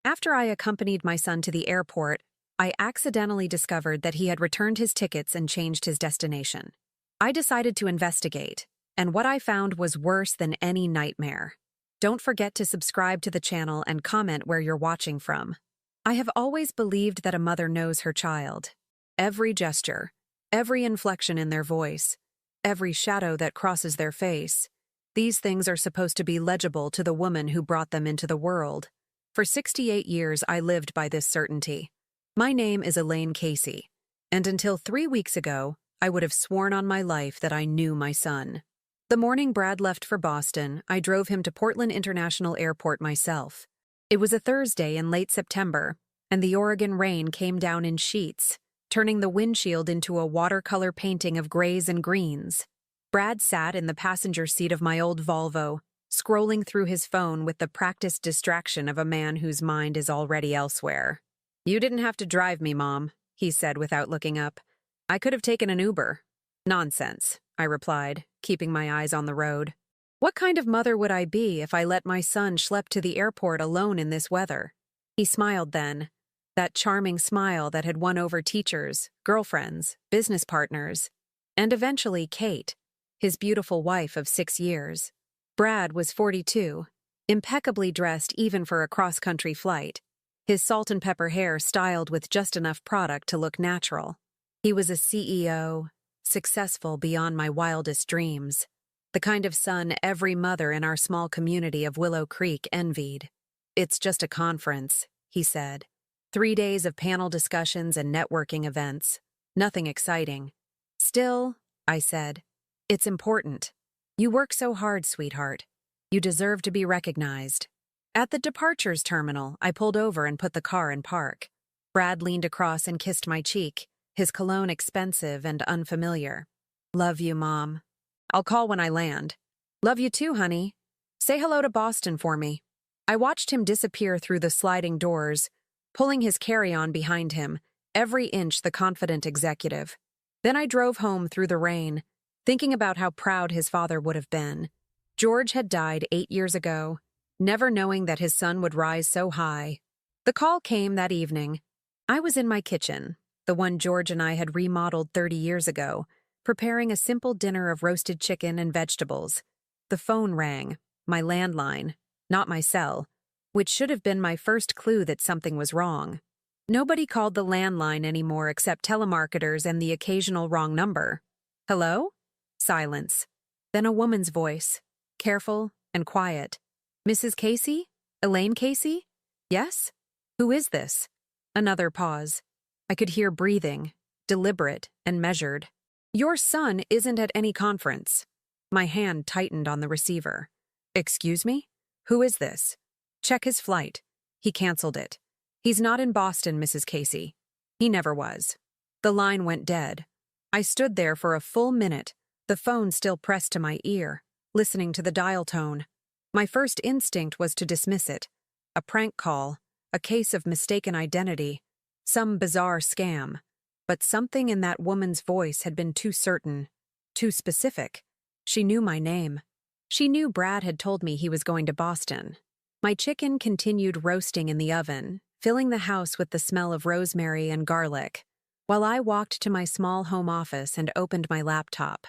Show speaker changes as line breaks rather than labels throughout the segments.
After I accompanied my son to the airport, I accidentally discovered that he had returned his tickets and changed his destination. I decided to investigate, and what I found was worse than any nightmare. Don't forget to subscribe to the channel and comment where you're watching from. I have always believed that a mother knows her child. Every gesture, every inflection in their voice, every shadow that crosses their face. These things are supposed to be legible to the woman who brought them into the world. For 68 years, I lived by this certainty. My name is Elaine Casey, and until 3 weeks ago, I would have sworn on my life that I knew my son. The morning Brad left for Boston, I drove him to Portland International Airport myself. It was a Thursday in late September, and the Oregon rain came down in sheets, turning the windshield into a watercolor painting of grays and greens. Brad sat in the passenger seat of my old Volvo, scrolling through his phone with the practiced distraction of a man whose mind is already elsewhere. "You didn't have to drive me, Mom," he said without looking up. "I could have taken an Uber." "Nonsense," I replied, keeping my eyes on the road. What kind of mother would I be if I let my son schlep to the airport alone in this weather? He smiled then, that charming smile that had won over teachers, girlfriends, business partners, and eventually Kate, his beautiful wife of 6 years. Brad was 42, impeccably dressed even for a cross-country flight, his salt and pepper hair styled with just enough product to look natural. He was a CEO, successful beyond my wildest dreams, the kind of son every mother in our small community of Willow Creek envied. "It's just a conference," he said. 3 days of panel discussions and networking events. Nothing exciting. "Still," I said, "it's important. You work so hard, sweetheart. You deserve to be recognized." At the departures terminal, I pulled over and put the car in park. Brad leaned across and kissed my cheek, his cologne expensive and unfamiliar. "Love you, Mom. I'll call when I land." "Love you too, honey. Say hello to Boston for me." I watched him disappear through the sliding doors, pulling his carry-on behind him, every inch the confident executive. Then I drove home through the rain, thinking about how proud his father would have been. George had died 8 years ago, never knowing that his son would rise so high. The call came that evening. I was in my kitchen, the one George and I had remodeled 30 years ago, preparing a simple dinner of roasted chicken and vegetables. The phone rang, my landline, not my cell, which should have been my first clue that something was wrong. Nobody called the landline anymore except telemarketers and the occasional wrong number. "Hello?" Silence. Then a woman's voice, careful and quiet. "Mrs. Casey? Elaine Casey? Yes? Who is this?" Another pause. I could hear breathing, deliberate and measured. "Your son isn't at any conference." My hand tightened on the receiver. "Excuse me? Who is this?" "Check his flight. He canceled it. He's not in Boston, Mrs. Casey. He never was." The line went dead. I stood there for a full minute, the phone still pressed to my ear, listening to the dial tone. My first instinct was to dismiss it. A prank call, a case of mistaken identity, some bizarre scam. But something in that woman's voice had been too certain, too specific. She knew my name. She knew Brad had told me he was going to Boston. My chicken continued roasting in the oven, filling the house with the smell of rosemary and garlic, while I walked to my small home office and opened my laptop.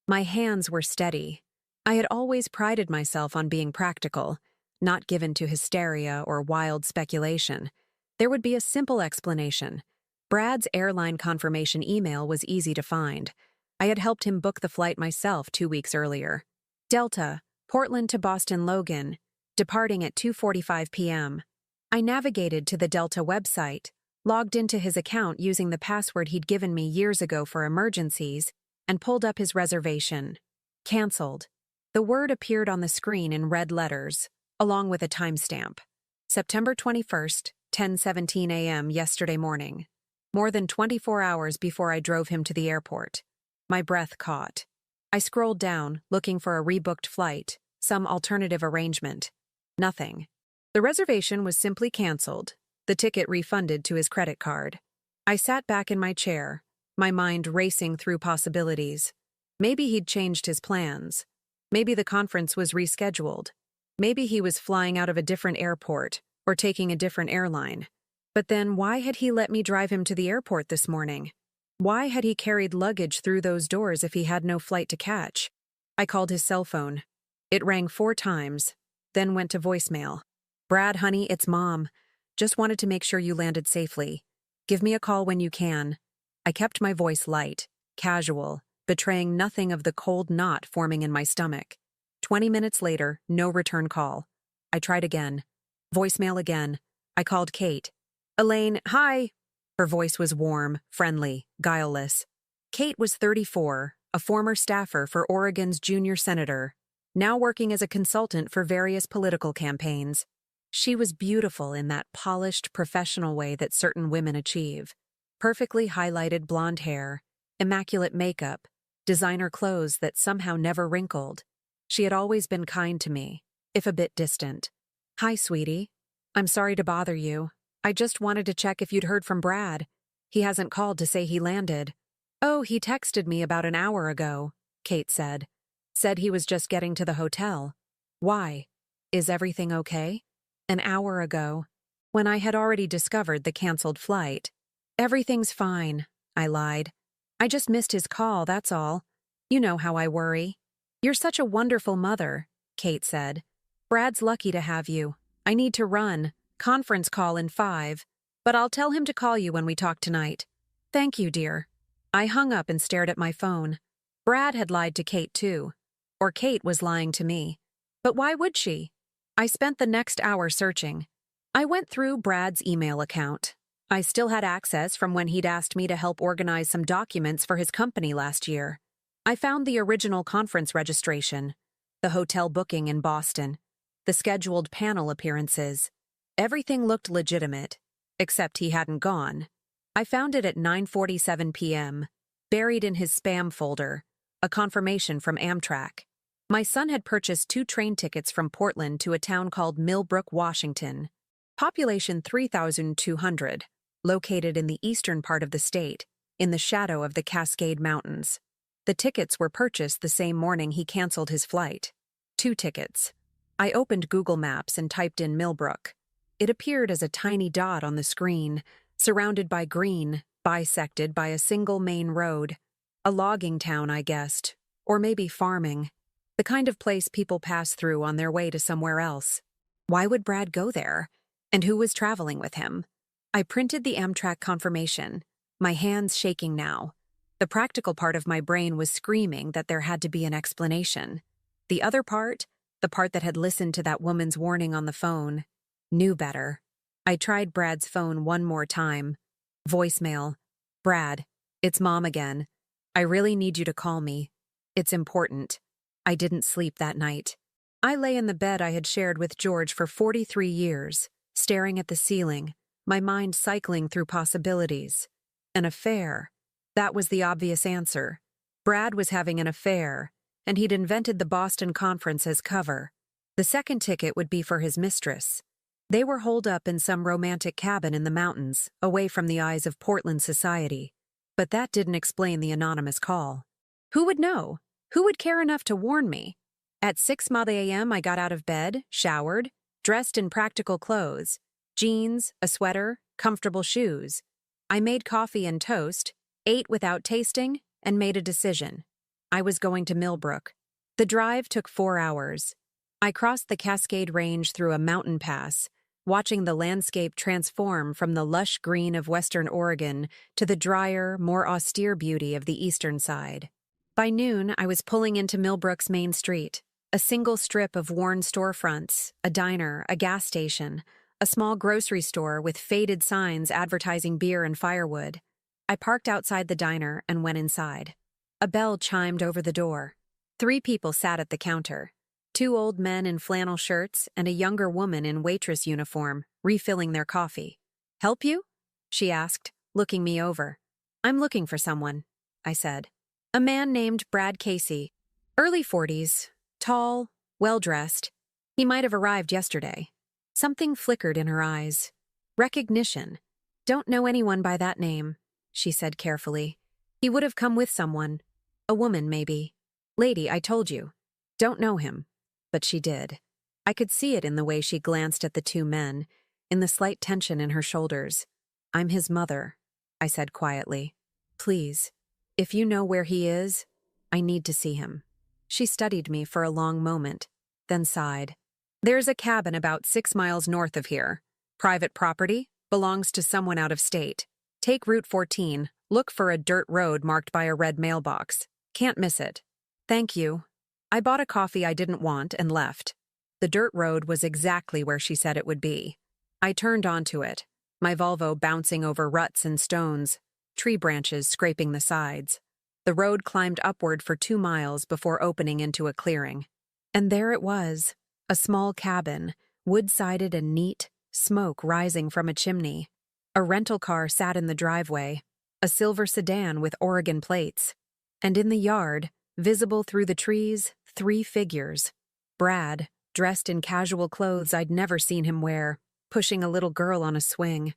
My hands were steady. I had always prided myself on being practical, not given to hysteria or wild speculation. There would be a simple explanation. Brad's airline confirmation email was easy to find. I had helped him book the flight myself 2 weeks earlier. Delta, Portland to Boston Logan, departing at 2:45 p.m. I navigated to the Delta website, logged into his account using the password he'd given me years ago for emergencies, and pulled up his reservation. Cancelled. The word appeared on the screen in red letters, along with a timestamp. September 21st, 10:17 a.m. yesterday morning. More than 24 hours before I drove him to the airport. My breath caught. I scrolled down, looking for a rebooked flight, some alternative arrangement. Nothing. The reservation was simply canceled, the ticket refunded to his credit card. I sat back in my chair, my mind racing through possibilities. Maybe he'd changed his plans. Maybe the conference was rescheduled. Maybe he was flying out of a different airport, or taking a different airline. But then why had he let me drive him to the airport this morning? Why had he carried luggage through those doors if he had no flight to catch? I called his cell phone. It rang 4 times, then went to voicemail. "Brad, honey, it's Mom. Just wanted to make sure you landed safely. Give me a call when you can." I kept my voice light, casual, betraying nothing of the cold knot forming in my stomach. 20 minutes later, no return call. I tried again. Voicemail again. I called Kate. "Elaine, hi." Her voice was warm, friendly, guileless. Kate was 34, a former staffer for Oregon's junior senator, now working as a consultant for various political campaigns. She was beautiful in that polished, professional way that certain women achieve. Perfectly highlighted blonde hair, immaculate makeup, designer clothes that somehow never wrinkled. She had always been kind to me, if a bit distant. "Hi, sweetie. I'm sorry to bother you. I just wanted to check if you'd heard from Brad. He hasn't called to say he landed." "Oh, he texted me about an hour ago," Kate said. "Said he was just getting to the hotel." "Why? Is everything okay?" "An hour ago, when I had already discovered the canceled flight." "Everything's fine," I lied. "I just missed his call, that's all. You know how I worry." "You're such a wonderful mother," Kate said. "Brad's lucky to have you. I need to run. Conference call in 5. But I'll tell him to call you when we talk tonight." "Thank you, dear." I hung up and stared at my phone. Brad had lied to Kate too. Or Kate was lying to me. But why would she? I spent the next hour searching. I went through Brad's email account. I still had access from when he'd asked me to help organize some documents for his company last year. I found the original conference registration, the hotel booking in Boston, the scheduled panel appearances. Everything looked legitimate, except he hadn't gone. I found it at 9:47 p.m., buried in his spam folder, a confirmation from Amtrak. My son had purchased 2 train tickets from Portland to a town called Millbrook, Washington. Population 3,200, located in the eastern part of the state, in the shadow of the Cascade Mountains. The tickets were purchased the same morning he canceled his flight. 2 tickets. I opened Google Maps and typed in Millbrook. It appeared as a tiny dot on the screen, surrounded by green, bisected by a single main road. A logging town, I guessed, or maybe farming. The kind of place people pass through on their way to somewhere else. Why would Brad go there? And who was traveling with him? I printed the Amtrak confirmation, my hands shaking now. The practical part of my brain was screaming that there had to be an explanation. The other part, the part that had listened to that woman's warning on the phone, knew better. I tried Brad's phone one more time. Voicemail. "Brad, it's Mom again. I really need you to call me. It's important." I didn't sleep that night. I lay in the bed I had shared with George for 43 years, staring at the ceiling, my mind cycling through possibilities. An affair. That was the obvious answer. Brad was having an affair, and he'd invented the Boston conference as cover. The second ticket would be for his mistress. They were holed up in some romantic cabin in the mountains, away from the eyes of Portland society. But that didn't explain the anonymous call. Who would know? Who would care enough to warn me? At 6 a.m. I got out of bed, showered, dressed in practical clothes, jeans, a sweater, comfortable shoes. I made coffee and toast, ate without tasting, and made a decision. I was going to Millbrook. The drive took 4 hours. I crossed the Cascade Range through a mountain pass, watching the landscape transform from the lush green of western Oregon to the drier, more austere beauty of the eastern side. By noon, I was pulling into Millbrook's main street, a single strip of worn storefronts, a diner, a gas station, a small grocery store with faded signs advertising beer and firewood. I parked outside the diner and went inside. A bell chimed over the door. 3 people sat at the counter. 2 old men in flannel shirts and a younger woman in waitress uniform, refilling their coffee. "Help you?" she asked, looking me over. "I'm looking for someone," I said. "A man named Brad Casey. Early 40s, tall, well-dressed. He might have arrived yesterday." Something flickered in her eyes. "Recognition. Don't know anyone by that name," she said carefully. "He would have come with someone. A woman, maybe. Lady, I told you. Don't know him." But she did. I could see it in the way she glanced at the 2 men. in the slight tension in her shoulders. "I'm his mother," I said quietly. "Please, if you know where he is, I need to see him." She studied me for a long moment, then sighed. "There's a cabin about 6 miles north of here. Private property, belongs to someone out of state. Take Route 14, look for a dirt road marked by a red mailbox. Can't miss it." "Thank you." I bought a coffee I didn't want and left. The dirt road was exactly where she said it would be. I turned onto it, my Volvo bouncing over ruts and stones, tree branches scraping the sides. The road climbed upward for 2 miles before opening into a clearing. And there it was, a small cabin, wood-sided and neat, smoke rising from a chimney. A rental car sat in the driveway, a silver sedan with Oregon plates. And in the yard, visible through the trees, 3 figures. Brad, dressed in casual clothes I'd never seen him wear, pushing a little girl on a swing.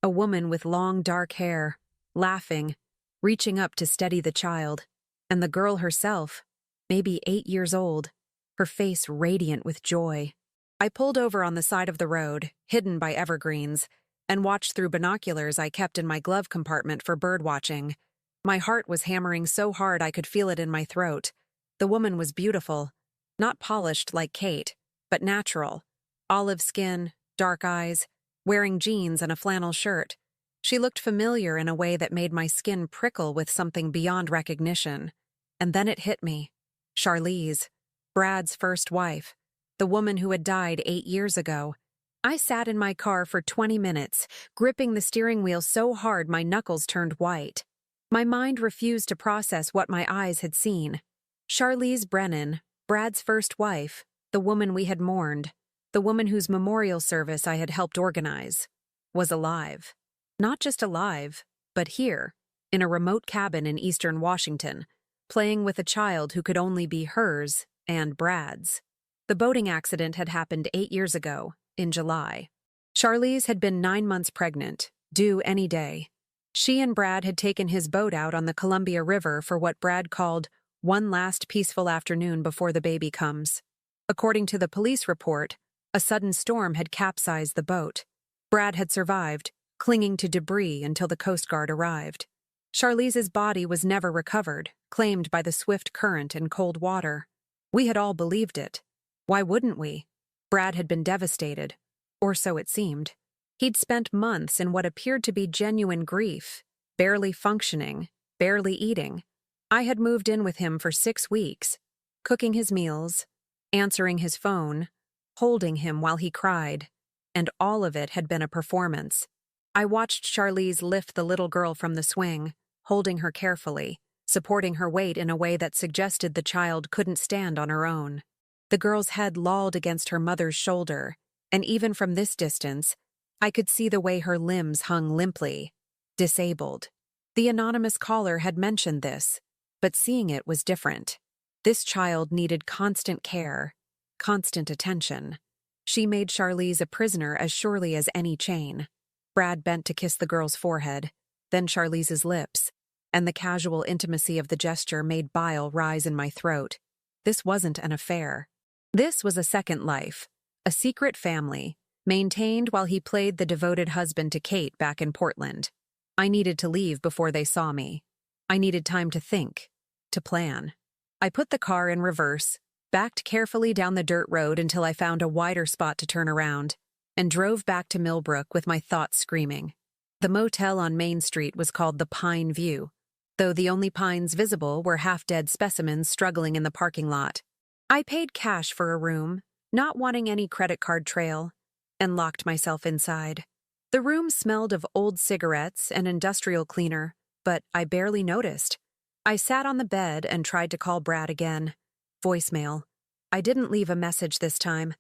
A woman with long dark hair, laughing, reaching up to steady the child. And the girl herself, maybe 8 years old, her face radiant with joy. I pulled over on the side of the road, hidden by evergreens, and watched through binoculars I kept in my glove compartment for bird watching. My heart was hammering so hard I could feel it in my throat. The woman was beautiful, not polished like Kate, but natural. Olive skin, dark eyes, wearing jeans and a flannel shirt. She looked familiar in a way that made my skin prickle with something beyond recognition. And then it hit me. Charlize, Brad's first wife, the woman who had died 8 years ago. I sat in my car for 20 minutes, gripping the steering wheel so hard my knuckles turned white. My mind refused to process what my eyes had seen. Charlize Brennan, Brad's first wife, the woman we had mourned, the woman whose memorial service I had helped organize, was alive. Not just alive, but here, in a remote cabin in eastern Washington, playing with a child who could only be hers and Brad's. The boating accident had happened 8 years ago, in July. Charlize had been 9 months pregnant, due any day. She and Brad had taken his boat out on the Columbia River for what Brad called one last peaceful afternoon before the baby comes. According to the police report, a sudden storm had capsized the boat. Brad had survived, clinging to debris until the Coast Guard arrived. Charlize's body was never recovered, claimed by the swift current and cold water. We had all believed it. Why wouldn't we? Brad had been devastated, or so it seemed. He'd spent months in what appeared to be genuine grief, barely functioning, barely eating. I had moved in with him for 6 weeks, cooking his meals, answering his phone, holding him while he cried, and all of it had been a performance. I watched Charlize lift the little girl from the swing, holding her carefully, supporting her weight in a way that suggested the child couldn't stand on her own. The girl's head lolled against her mother's shoulder, and even from this distance, I could see the way her limbs hung limply, disabled. The anonymous caller had mentioned this, but seeing it was different. This child needed constant care, constant attention. She made Charlize a prisoner as surely as any chain. Brad bent to kiss the girl's forehead, then Charlize's lips, and the casual intimacy of the gesture made bile rise in my throat. This wasn't an affair. This was a second life, a secret family, maintained while he played the devoted husband to Kate back in Portland. I needed to leave before they saw me. I needed time to think, to plan. I put the car in reverse, backed carefully down the dirt road until I found a wider spot to turn around, and drove back to Millbrook with my thoughts screaming. The motel on Main Street was called the Pine View, though the only pines visible were half-dead specimens struggling in the parking lot. I paid cash for a room, not wanting any credit card trail, and locked myself inside. The room smelled of old cigarettes and industrial cleaner, but I barely noticed. I sat on the bed and tried to call Brad again. Voicemail. I didn't leave a message this time.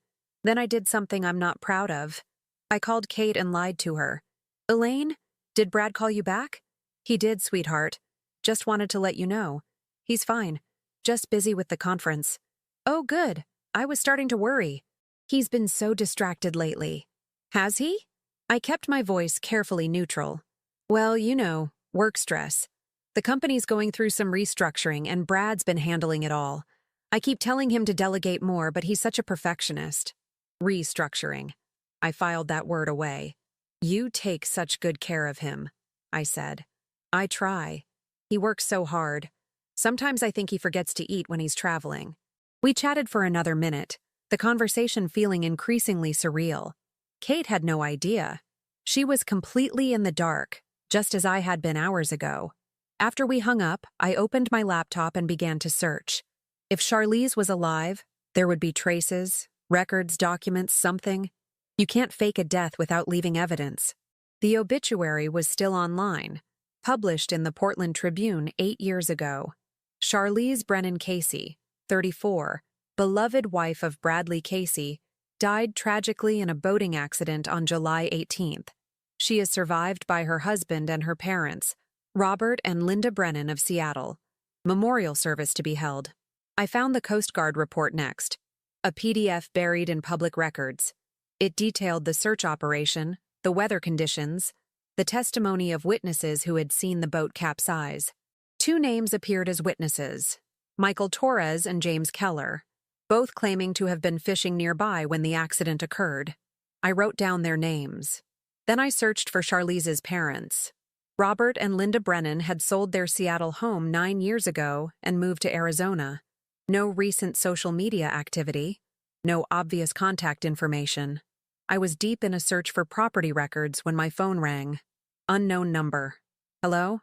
Then I did something I'm not proud of. I called Kate and lied to her. "Elaine, did Brad call you back?" "He did, sweetheart. Just wanted to let you know. He's fine. Just busy with the conference." "Oh, good. I was starting to worry. He's been so distracted lately." "Has he?" I kept my voice carefully neutral. "Well, you know, work stress. The company's going through some restructuring and Brad's been handling it all. I keep telling him to delegate more, but he's such a perfectionist." Restructuring. I filed that word away. You take such good care of him, I said. I try. He works so hard. Sometimes I think he forgets to eat when he's traveling. We chatted for another minute, the conversation feeling increasingly surreal. Kate had no idea. She was completely in the dark, just as I had been hours ago. After we hung up, I opened my laptop and began to search. If Charlize was alive, there would be traces, records, documents, something. You can't fake a death without leaving evidence. The obituary was still online, published in the Portland Tribune 8 years ago. Charlize Brennan Casey, 34, beloved wife of Bradley Casey, died tragically in a boating accident on July 18th. She is survived by her husband and her parents, Robert and Linda Brennan of Seattle. Memorial service to be held. I found the Coast Guard report next, a PDF buried in public records. It detailed the search operation, the weather conditions, the testimony of witnesses who had seen the boat capsize. 2 names appeared as witnesses, Michael Torres and James Keller, both claiming to have been fishing nearby when the accident occurred. I wrote down their names. Then I searched for Charlize's parents. Robert and Linda Brennan had sold their Seattle home 9 years ago and moved to Arizona. No recent social media activity, no obvious contact information. I was deep in a search for property records when my phone rang. Unknown number. Hello?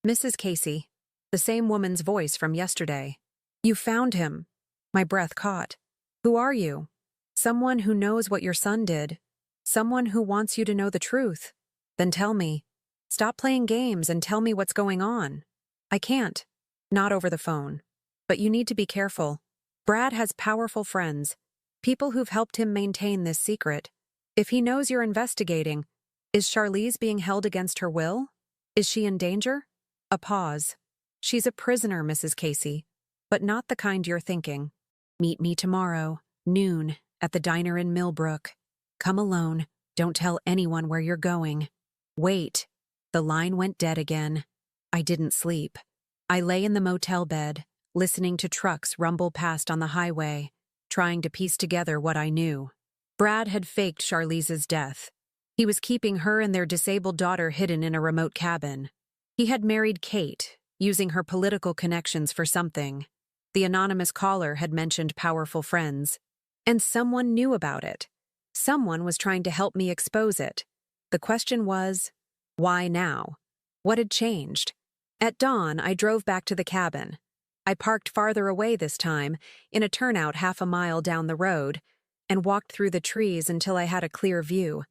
Mrs. Casey. The same woman's voice from yesterday. You found him. My breath caught. Who are you? Someone who knows what your son did. Someone who wants you to know the truth. Then tell me. Stop playing games and tell me what's going on. I can't. Not over the phone. But you need to be careful. Brad has powerful friends, people who've helped him maintain this secret. If he knows you're investigating, is Charlize being held against her will? Is she in danger? A pause. She's a prisoner, Mrs. Casey, but not the kind you're thinking. Meet me tomorrow, noon, at the diner in Millbrook. Come alone. Don't tell anyone where you're going. Wait. The line went dead again. I didn't sleep. I lay in the motel bed, listening to trucks rumble past on the highway, trying to piece together what I knew. Brad had faked Charlize's death. He was keeping her and their disabled daughter hidden in a remote cabin. He had married Kate, using her political connections for something. The anonymous caller had mentioned powerful friends. And someone knew about it. Someone was trying to help me expose it. The question was, why now? What had changed? At dawn, I drove back to the cabin. I parked farther away this time, in a turnout half a mile down the road, and walked through the trees until I had a clear view.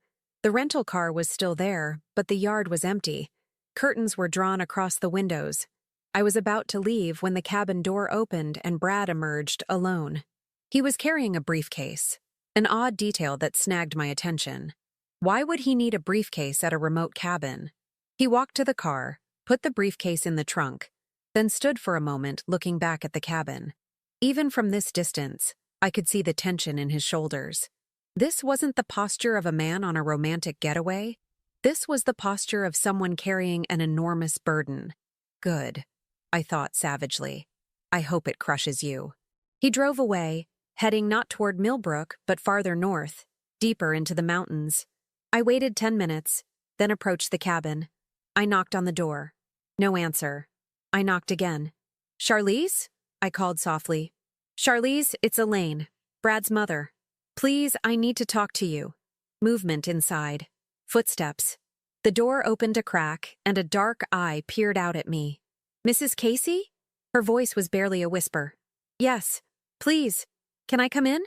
The rental car was still there, but the yard was empty. Curtains were drawn across the windows. I was about to leave when the cabin door opened and Brad emerged alone. He was carrying a briefcase, an odd detail that snagged my attention. Why would he need a briefcase at a remote cabin? He walked to the car, put the briefcase in the trunk, then stood for a moment looking back at the cabin. Even from this distance, I could see the tension in his shoulders. This wasn't the posture of a man on a romantic getaway. This was the posture of someone carrying an enormous burden. Good, I thought savagely. I hope it crushes you. He drove away, heading not toward Millbrook, but farther north, deeper into the mountains. I waited 10 minutes, then approached the cabin. I knocked on the door. No answer. I knocked again. Charlize? I called softly. Charlize, it's Elaine, Brad's mother. Please, I need to talk to you. Movement inside. Footsteps. The door opened a crack, and a dark eye peered out at me. Mrs. Casey? Her voice was barely a whisper. Yes, please. Can I come in?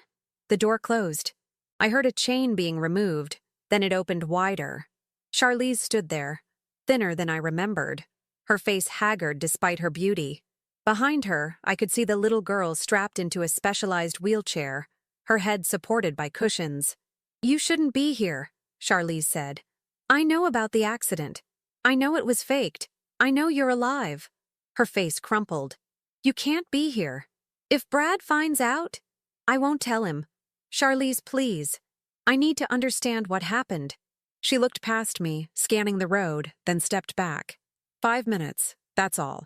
The door closed. I heard a chain being removed, then it opened wider. Charlize stood there, thinner than I remembered, her face haggard despite her beauty. Behind her, I could see the little girl strapped into a specialized wheelchair, her head supported by cushions. You shouldn't be here, Charlize said. I know about the accident. I know it was faked. I know you're alive. Her face crumpled. You can't be here. If Brad finds out, I won't tell him. Charlize, please. I need to understand what happened. She looked past me, scanning the road, then stepped back. 5 minutes, that's all.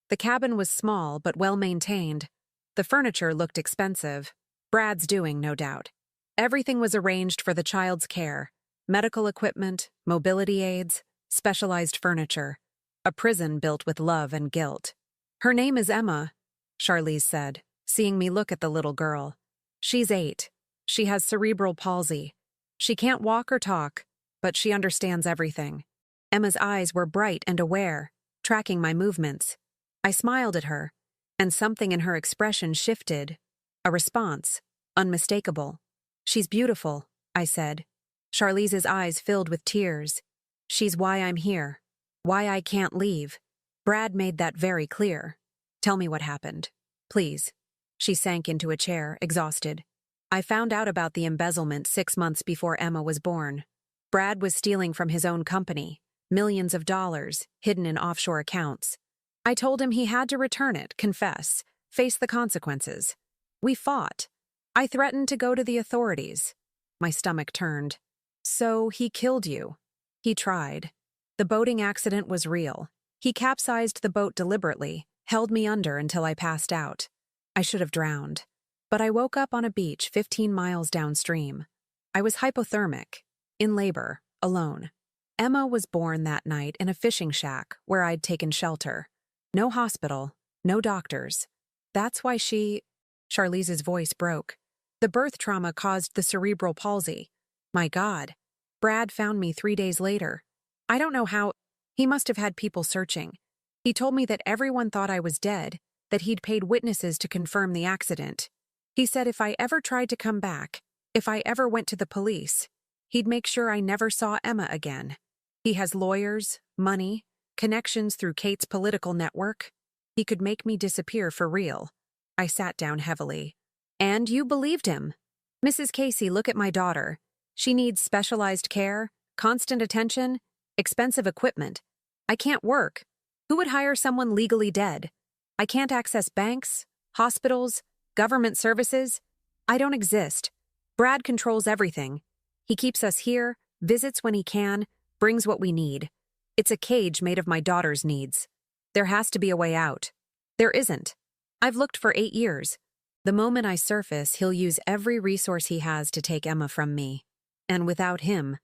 The cabin was small but well maintained. The furniture looked expensive. Brad's doing, no doubt. Everything was arranged for the child's care: medical equipment, mobility aids, specialized furniture. A prison built with love and guilt. "Her name is Emma," Charlize said, seeing me look at the little girl. "She's 8. She has cerebral palsy. She can't walk or talk, but she understands everything." Emma's eyes were bright and aware, tracking my movements. I smiled at her, and something in her expression shifted. A response, unmistakable. "She's beautiful," I said. Charlize's eyes filled with tears. "She's why I'm here. Why I can't leave." Brad made that very clear. "Tell me what happened, please." She sank into a chair, exhausted. "I found out about the embezzlement 6 months before Emma was born. Brad was stealing from his own company, millions of dollars, hidden in offshore accounts. I told him he had to return it, confess, face the consequences. We fought. I threatened to go to the authorities." My stomach turned. "So he killed you?" "He tried. The boating accident was real. He capsized the boat deliberately, held me under until I passed out. I should have drowned. But I woke up on a beach 15 miles downstream. I was hypothermic, in labor, alone. Emma was born that night in a fishing shack where I'd taken shelter. No hospital, no doctors. That's why Charlize's voice broke. "The birth trauma caused the cerebral palsy. My God. Brad found me 3 days later. I don't know how. He must have had people searching. He told me that everyone thought I was dead, that he'd paid witnesses to confirm the accident. He said if I ever tried to come back, if I ever went to the police, he'd make sure I never saw Emma again. He has lawyers, money, connections through Kate's political network. He could make me disappear for real." I sat down heavily. "And you believed him? Mrs. Casey, look at my daughter. She needs specialized care, constant attention, expensive equipment. I can't work. Who would hire someone legally dead? I can't access banks, hospitals, government services. I don't exist. Brad controls everything. He keeps us here, visits when he can, brings what we need. It's a cage made of my daughter's needs. There has to be a way out. There isn't. I've looked for 8 years. The moment I surface, he'll use every resource he has to take Emma from me. And without him,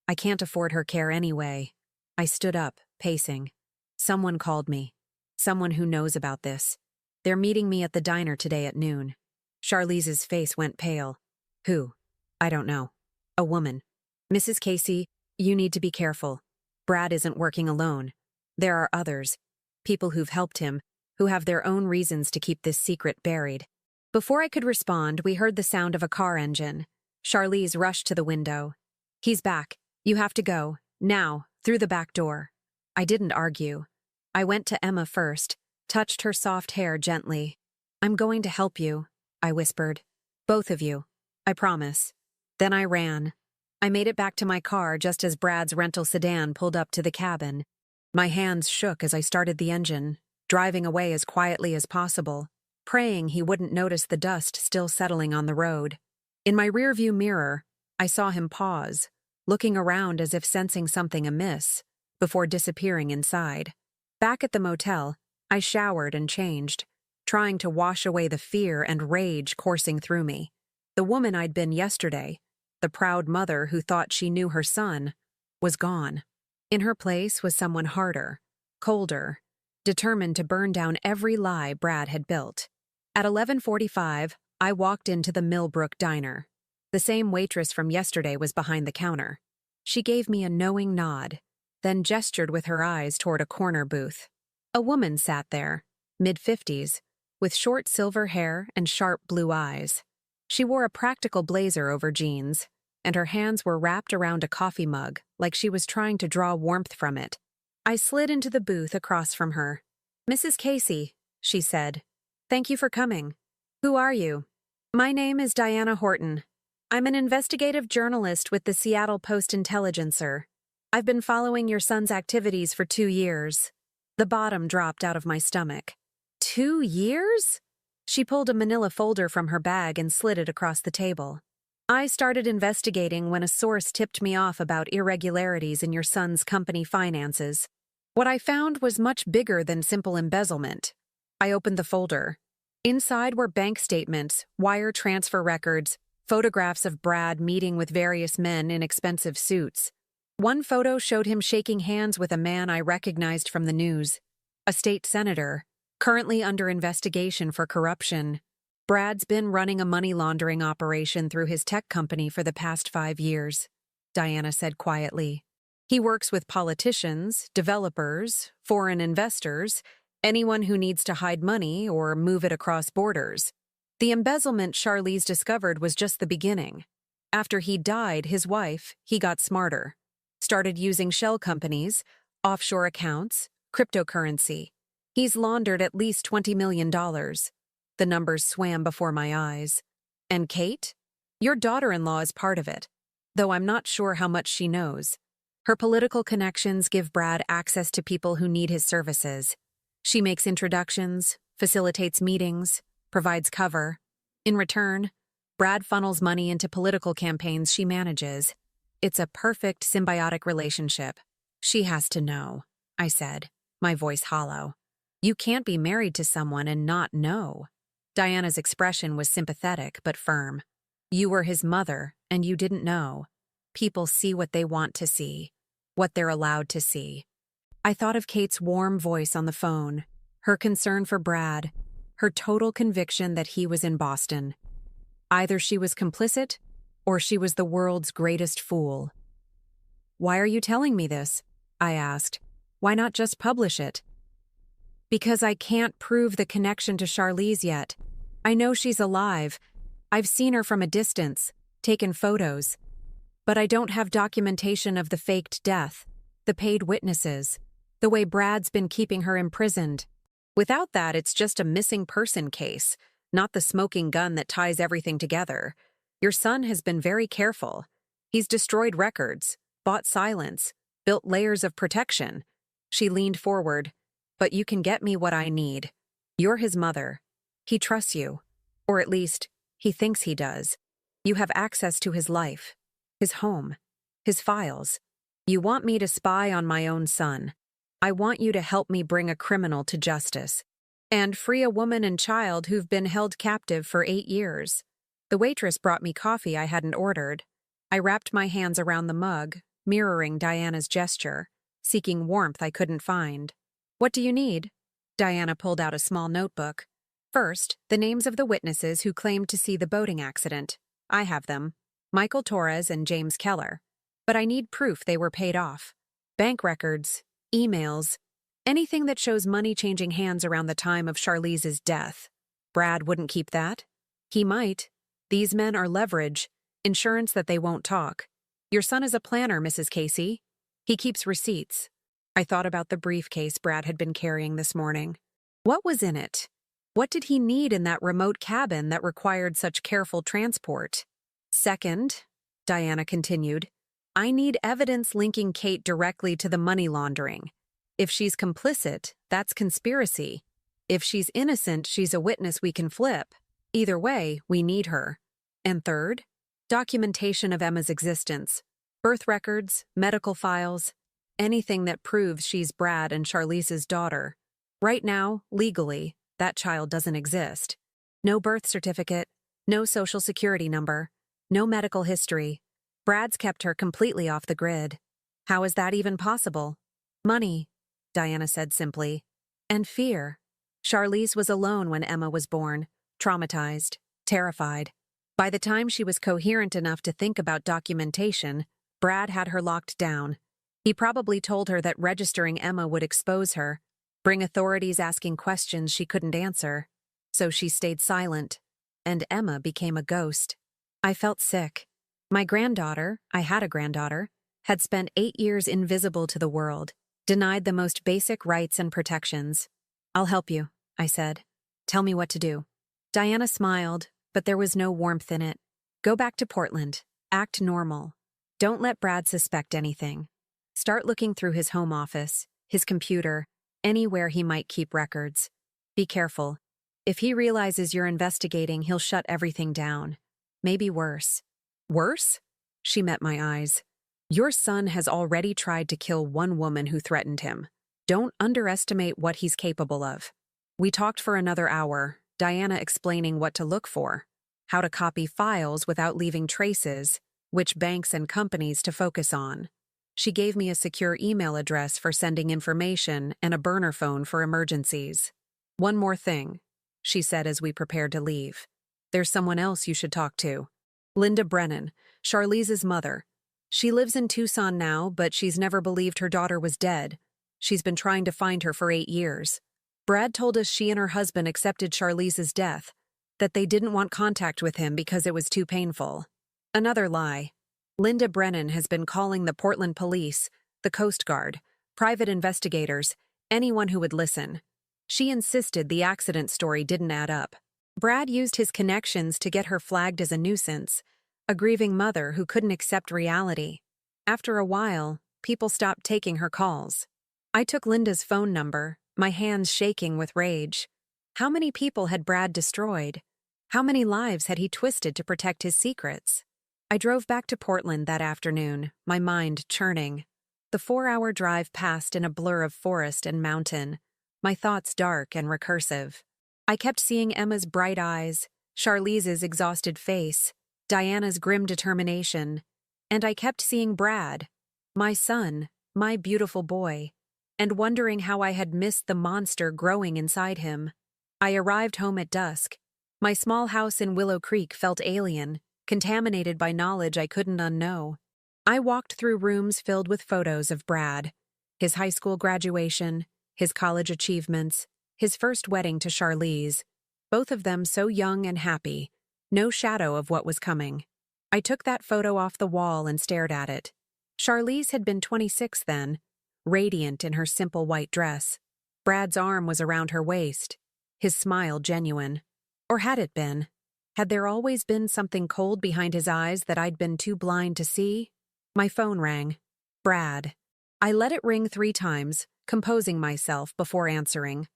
I can't afford her care anyway." I stood up, pacing. Someone called me. Someone who knows about this. They're meeting me at the diner today at noon. Charlize's face went pale. "Who?" "I don't know. A woman. Mrs. Casey, you need to be careful. Brad isn't working alone. There are others. People who've helped him, who have their own reasons to keep this secret buried." Before I could respond, we heard the sound of a car engine. Charlize rushed to the window. "He's back. You have to go. Now, through the back door." I didn't argue. I went to Emma first, touched her soft hair gently. "I'm going to help you," I whispered. "Both of you. I promise." Then I ran. I made it back to my car just as Brad's rental sedan pulled up to the cabin. My hands shook as I started the engine, driving away as quietly as possible, praying he wouldn't notice the dust still settling on the road. In my rearview mirror, I saw him pause, looking around as if sensing something amiss, before disappearing inside. Back at the motel, I showered and changed, trying to wash away the fear and rage coursing through me. The woman I'd been yesterday, the proud mother who thought she knew her son, was gone. In her place was someone harder, colder, determined to burn down every lie Brad had built. At 11:45, I walked into the Millbrook Diner. The same waitress from yesterday was behind the counter. She gave me a knowing nod, then gestured with her eyes toward a corner booth. A woman sat there, mid-50s, with short silver hair and sharp blue eyes. She wore a practical blazer over jeans, and her hands were wrapped around a coffee mug like she was trying to draw warmth from it. I slid into the booth across from her. "Mrs. Casey," she said. "Thank you for coming. Who are you?" "My name is Diana Horton. I'm an investigative journalist with the Seattle Post-Intelligencer. I've been following your son's activities for 2 years." The bottom dropped out of my stomach. 2 years? She pulled a manila folder from her bag and slid it across the table. "I started investigating when a source tipped me off about irregularities in your son's company finances. What I found was much bigger than simple embezzlement." I opened the folder. Inside were bank statements, wire transfer records, photographs of Brad meeting with various men in expensive suits. One photo showed him shaking hands with a man I recognized from the news, a state senator, currently under investigation for corruption. Brad's been running a money laundering operation through his tech company for the past 5 years, Diana said quietly. He works with politicians, developers, foreign investors, anyone who needs to hide money or move it across borders. The embezzlement Charlize discovered was just the beginning. After he died, his wife, he got smarter. Started using shell companies, offshore accounts, cryptocurrency. He's laundered at least $20 million. The numbers swam before my eyes. And Kate? Your daughter-in-law is part of it, though I'm not sure how much she knows. Her political connections give Brad access to people who need his services. She makes introductions, facilitates meetings, provides cover. In return, Brad funnels money into political campaigns she manages. It's a perfect symbiotic relationship. She has to know, I said, my voice hollow. You can't be married to someone and not know. Diana's expression was sympathetic but firm. You were his mother, and you didn't know. People see what they want to see, what they're allowed to see. I thought of Kate's warm voice on the phone, her concern for Brad, her total conviction that he was in Boston. Either she was complicit, or she was the world's greatest fool. Why are you telling me this? I asked. Why not just publish it? Because I can't prove the connection to Charlize yet. I know she's alive. I've seen her from a distance, taken photos. But I don't have documentation of the faked death, the paid witnesses, the way Brad's been keeping her imprisoned. Without that, it's just a missing person case, not the smoking gun that ties everything together. Your son has been very careful. He's destroyed records, bought silence, built layers of protection. She leaned forward. But you can get me what I need. You're his mother. He trusts you. Or at least, he thinks he does. You have access to his life, his home, his files. You want me to spy on my own son. I want you to help me bring a criminal to justice. And free a woman and child who've been held captive for 8 years. The waitress brought me coffee I hadn't ordered. I wrapped my hands around the mug, mirroring Diana's gesture, seeking warmth I couldn't find. What do you need? Diana pulled out a small notebook. First, the names of the witnesses who claimed to see the boating accident. I have them. Michael Torres and James Keller. But I need proof they were paid off. Bank records, emails, anything that shows money changing hands around the time of Charlize's death. Brad wouldn't keep that. He might. These men are leverage, insurance that they won't talk. Your son is a planner, Mrs. Casey. He keeps receipts. I thought about the briefcase Brad had been carrying this morning. What was in it? What did he need in that remote cabin that required such careful transport? Second, Diana continued, I need evidence linking Kate directly to the money laundering. If she's complicit, that's conspiracy. If she's innocent, she's a witness we can flip. Either way, we need her. And third, documentation of Emma's existence. Birth records, medical files, anything that proves she's Brad and Charlize's daughter. Right now, legally, that child doesn't exist. No birth certificate, no social security number, no medical history. Brad's kept her completely off the grid. How is that even possible? Money, Diana said simply. And fear. Charlize was alone when Emma was born, traumatized, terrified. By the time she was coherent enough to think about documentation, Brad had her locked down. He probably told her that registering Emma would expose her, bring authorities asking questions she couldn't answer. So she stayed silent, and Emma became a ghost. I felt sick. My granddaughter, I had a granddaughter, had spent 8 years invisible to the world, denied the most basic rights and protections. I'll help you, I said. Tell me what to do. Diana smiled, but there was no warmth in it. Go back to Portland. Act normal. Don't let Brad suspect anything. Start looking through his home office, his computer, anywhere he might keep records. Be careful. If he realizes you're investigating, he'll shut everything down. Maybe worse. Worse? She met my eyes. Your son has already tried to kill one woman who threatened him. Don't underestimate what he's capable of. We talked for another hour, Diana explaining what to look for. how to copy files without leaving traces, which banks and companies to focus on. She gave me a secure email address for sending information and a burner phone for emergencies. "One more thing," she said as we prepared to leave. "There's someone else you should talk to. Linda Brennan, Charlize's mother. She lives in Tucson now, but she's never believed her daughter was dead. She's been trying to find her for 8 years. Brad told us she and her husband accepted Charlize's death, that they didn't want contact with him because it was too painful. Another lie. Linda Brennan has been calling the Portland police, the Coast Guard, private investigators, anyone who would listen. She insisted the accident story didn't add up. Brad used his connections to get her flagged as a nuisance, a grieving mother who couldn't accept reality. After a while, people stopped taking her calls. I took Linda's phone number, my hands shaking with rage. How many people had Brad destroyed? How many lives had he twisted to protect his secrets? I drove back to Portland that afternoon, my mind churning. The 4-hour drive passed in a blur of forest and mountain, my thoughts dark and recursive. I kept seeing Emma's bright eyes, Charlize's exhausted face, Diana's grim determination, and I kept seeing Brad, my son, my beautiful boy, and wondering how I had missed the monster growing inside him. I arrived home at dusk. My small house in Willow Creek felt alien, contaminated by knowledge I couldn't unknow. I walked through rooms filled with photos of Brad, his high school graduation, his college achievements, his first wedding to Charlize, both of them so young and happy, no shadow of what was coming. I took that photo off the wall and stared at it. Charlize had been 26 then, radiant in her simple white dress. Brad's arm was around her waist, his smile genuine. Or had it been? Had there always been something cold behind his eyes that I'd been too blind to see? My phone rang. Brad. I let it ring 3 times, composing myself before answering.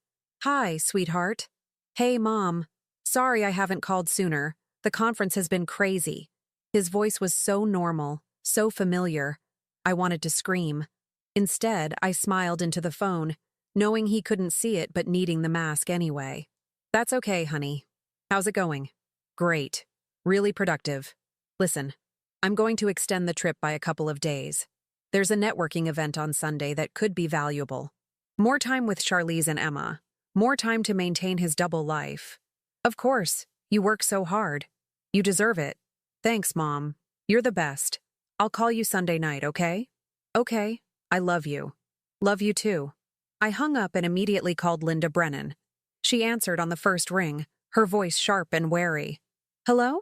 "Hi, sweetheart." "Hey, Mom. Sorry I haven't called sooner. The conference has been crazy." His voice was so normal, so familiar. I wanted to scream. Instead, I smiled into the phone, knowing he couldn't see it but needing the mask anyway. "That's okay, honey. How's it going?" "Great. Really productive. Listen, I'm going to extend the trip by a couple of days. There's a networking event on Sunday that could be valuable. More time with Charlize and Emma. More time to maintain his double life. Of course, you work so hard. You deserve it. Thanks, Mom. You're the best. I'll call you Sunday night, okay?" "Okay. I love you." "Love you too." I hung up and immediately called Linda Brennan. She answered on the first ring, her voice sharp and wary. "Hello?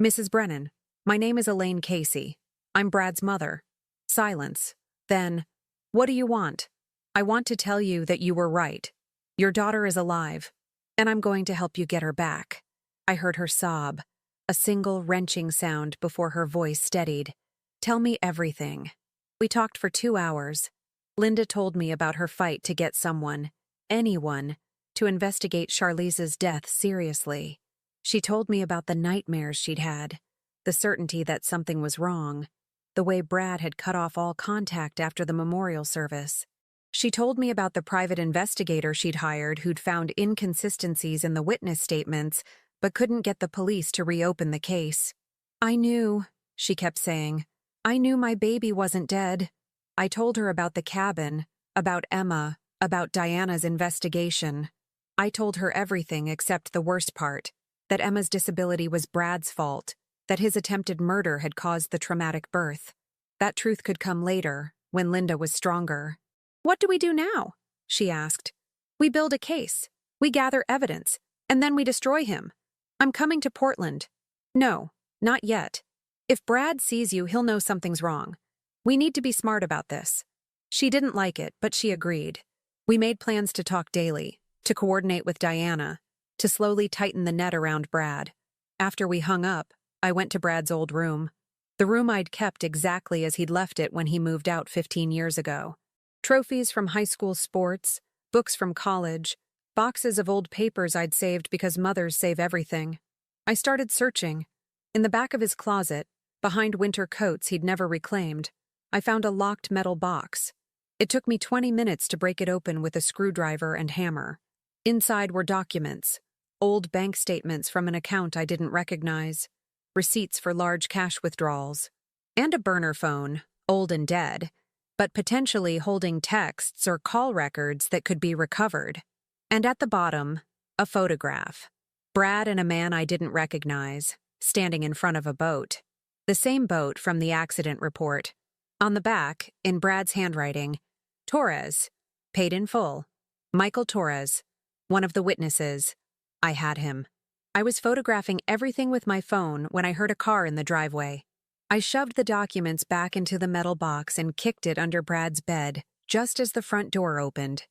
Mrs. Brennan. My name is Elaine Casey. I'm Brad's mother." Silence. Then, "What do you want?" "I want to tell you that you were right. Your daughter is alive, and I'm going to help you get her back." I heard her sob, a single wrenching sound before her voice steadied. "Tell me everything." We talked for 2 hours. Linda told me about her fight to get someone, anyone, to investigate Charlize's death seriously. She told me about the nightmares she'd had, the certainty that something was wrong, the way Brad had cut off all contact after the memorial service. She told me about the private investigator she'd hired who'd found inconsistencies in the witness statements but couldn't get the police to reopen the case. "I knew," she kept saying. "I knew my baby wasn't dead." I told her about the cabin, about Emma, about Diana's investigation. I told her everything except the worst part, that Emma's disability was Brad's fault, that his attempted murder had caused the traumatic birth. That truth could come later, when Linda was stronger. "What do we do now?" she asked. "We build a case, we gather evidence, and then we destroy him. I'm coming to Portland." "No, not yet. If Brad sees you, he'll know something's wrong. We need to be smart about this." She didn't like it, but she agreed. We made plans to talk daily, to coordinate with Diana, to slowly tighten the net around Brad. After we hung up, I went to Brad's old room. The room I'd kept exactly as he'd left it when he moved out 15 years ago. Trophies from high school sports, books from college, boxes of old papers I'd saved because mothers save everything. I started searching. In the back of his closet, behind winter coats he'd never reclaimed, I found a locked metal box. It took me 20 minutes to break it open with a screwdriver and hammer. Inside were documents, old bank statements from an account I didn't recognize, receipts for large cash withdrawals, and a burner phone, old and dead, but potentially holding texts or call records that could be recovered. And at the bottom, a photograph. Brad and a man I didn't recognize, standing in front of a boat. The same boat from the accident report. On the back, in Brad's handwriting, Torres, paid in full. Michael Torres, one of the witnesses. I had him. I was photographing everything with my phone when I heard a car in the driveway. I shoved the documents back into the metal box and kicked it under Brad's bed, just as the front door opened.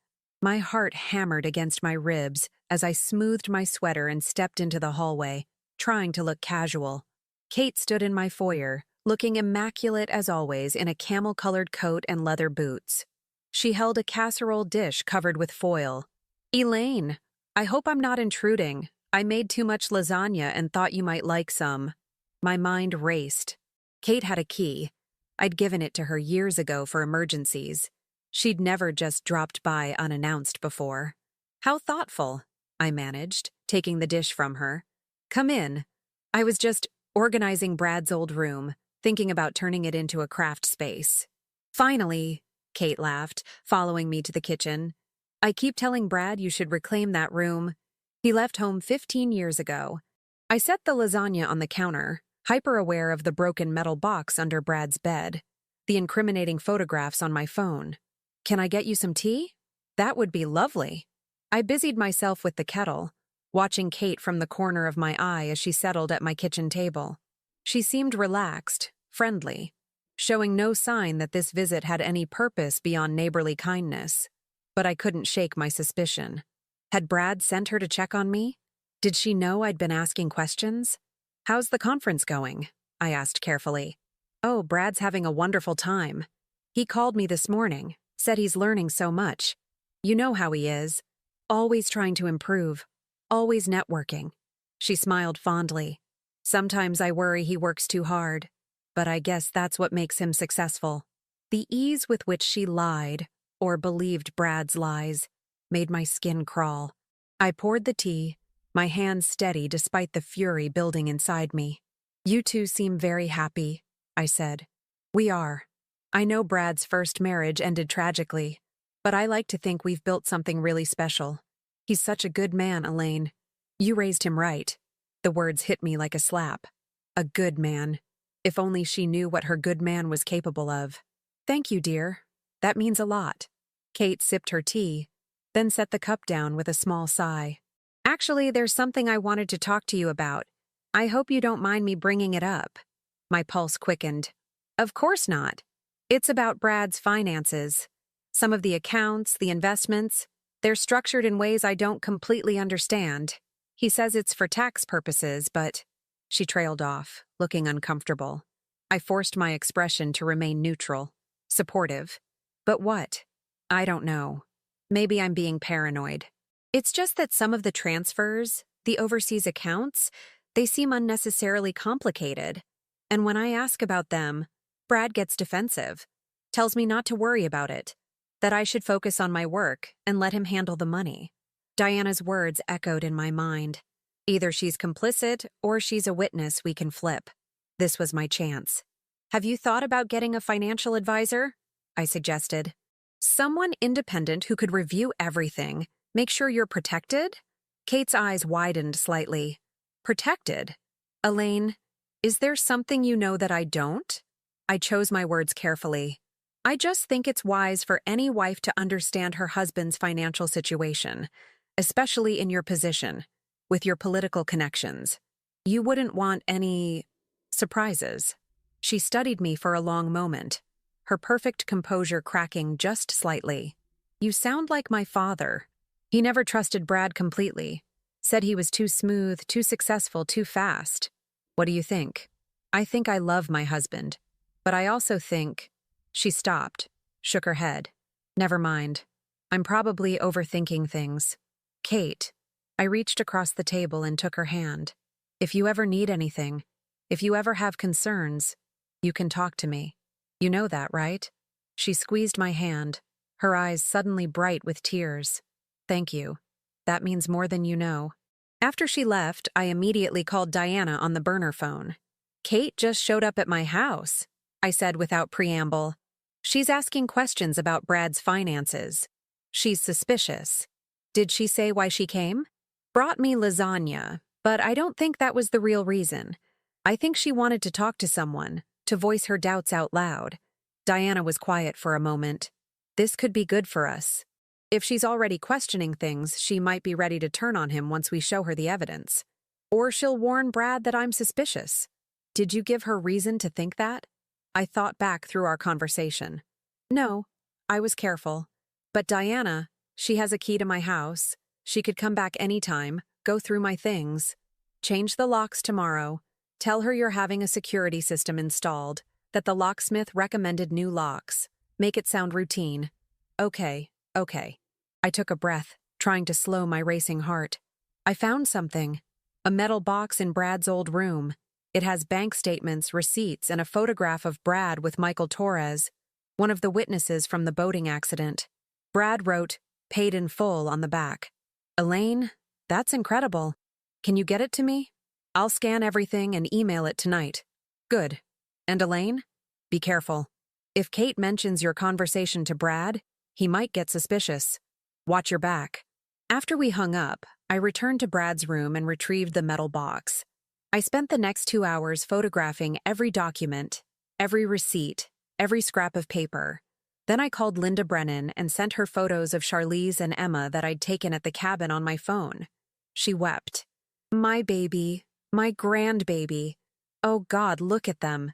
My heart hammered against my ribs as I smoothed my sweater and stepped into the hallway, trying to look casual. Kate stood in my foyer, looking immaculate as always in a camel-colored coat and leather boots. She held a casserole dish covered with foil. "Elaine, I hope I'm not intruding. I made too much lasagna and thought you might like some." My mind raced. Kate had a key. I'd given it to her years ago for emergencies. She'd never just dropped by unannounced before. "How thoughtful," I managed, taking the dish from her. "Come in." I was just organizing Brad's old room, thinking about turning it into a craft space. "Finally," Kate laughed, following me to the kitchen. "I keep telling Brad you should reclaim that room. He left home 15 years ago." I set the lasagna on the counter, hyper-aware of the broken metal box under Brad's bed, the incriminating photographs on my phone. "Can I get you some tea?" "That would be lovely." I busied myself with the kettle, watching Kate from the corner of my eye as she settled at my kitchen table. She seemed relaxed, friendly, showing no sign that this visit had any purpose beyond neighborly kindness. But I couldn't shake my suspicion. Had Brad sent her to check on me? Did she know I'd been asking questions? "How's the conference going?" I asked carefully. "Oh, Brad's having a wonderful time. He called me this morning, said he's learning so much. You know how he is. Always trying to improve. Always networking." She smiled fondly. "Sometimes I worry he works too hard, but I guess that's what makes him successful." The ease with which she lied, or believed Brad's lies, made my skin crawl. I poured the tea, my hands steady despite the fury building inside me. "You two seem very happy," I said. "We are. I know Brad's first marriage ended tragically, but I like to think we've built something really special. He's such a good man, Elaine. You raised him right." The words hit me like a slap. A good man. If only she knew what her good man was capable of. "Thank you, dear. That means a lot." Kate sipped her tea, then set the cup down with a small sigh. "Actually, there's something I wanted to talk to you about. I hope you don't mind me bringing it up." My pulse quickened. "Of course not. It's about Brad's finances. Some of the accounts, the investments, they're structured in ways I don't completely understand. He says it's for tax purposes, but—" She trailed off, looking uncomfortable. I forced my expression to remain neutral, supportive. "But what?" "I don't know. Maybe I'm being paranoid. It's just that some of the transfers, the overseas accounts, they seem unnecessarily complicated. And when I ask about them, Brad gets defensive, tells me not to worry about it, that I should focus on my work and let him handle the money." Diana's words echoed in my mind. Either she's complicit or she's a witness we can flip. This was my chance. "Have you thought about getting a financial advisor?" I suggested. "Someone independent who could review everything, make sure you're protected?" Kate's eyes widened slightly. "Protected? Elaine, is there something you know that I don't?" I chose my words carefully. "I just think it's wise for any wife to understand her husband's financial situation, especially in your position, with your political connections. You wouldn't want any surprises." She studied me for a long moment, her perfect composure cracking just slightly. "You sound like my father. He never trusted Brad completely. Said he was too smooth, too successful, too fast. What do you think?" "I think I love my husband, but I also think—" She stopped, shook her head. "Never mind. I'm probably overthinking things." "Kate," I reached across the table and took her hand. "If you ever need anything, if you ever have concerns, you can talk to me. You know that, right?" She squeezed my hand, her eyes suddenly bright with tears. "Thank you. That means more than you know." After she left, I immediately called Diana on the burner phone. "Kate just showed up at my house," I said without preamble. "She's asking questions about Brad's finances. She's suspicious. Did she say why she came?" "Brought me lasagna, but I don't think that was the real reason. I think she wanted to talk to someone, to voice her doubts out loud." Diana was quiet for a moment. "This could be good for us. If she's already questioning things, she might be ready to turn on him once we show her the evidence. Or she'll warn Brad that I'm suspicious." "Did you give her reason to think that?" I thought back through our conversation. "No, I was careful. But Diana, she has a key to my house. She could come back anytime, go through my things. Change the locks tomorrow. Tell her you're having a security system installed, that the locksmith recommended new locks. Make it sound routine." Okay. I took a breath, trying to slow my racing heart. I found something. A metal box in Brad's old room. It has bank statements, receipts, and a photograph of Brad with Michael Torres, one of the witnesses from the boating accident. Brad wrote, "Paid in full" on the back. "Elaine, that's incredible. Can you get it to me? I'll scan everything and email it tonight." "Good. And Elaine, be careful. If Kate mentions your conversation to Brad, he might get suspicious. Watch your back." After we hung up, I returned to Brad's room and retrieved the metal box. I spent the next 2 hours photographing every document, every receipt, every scrap of paper. Then I called Linda Brennan and sent her photos of Charlize and Emma that I'd taken at the cabin on my phone. She wept. "My baby, my grandbaby. Oh God, look at them.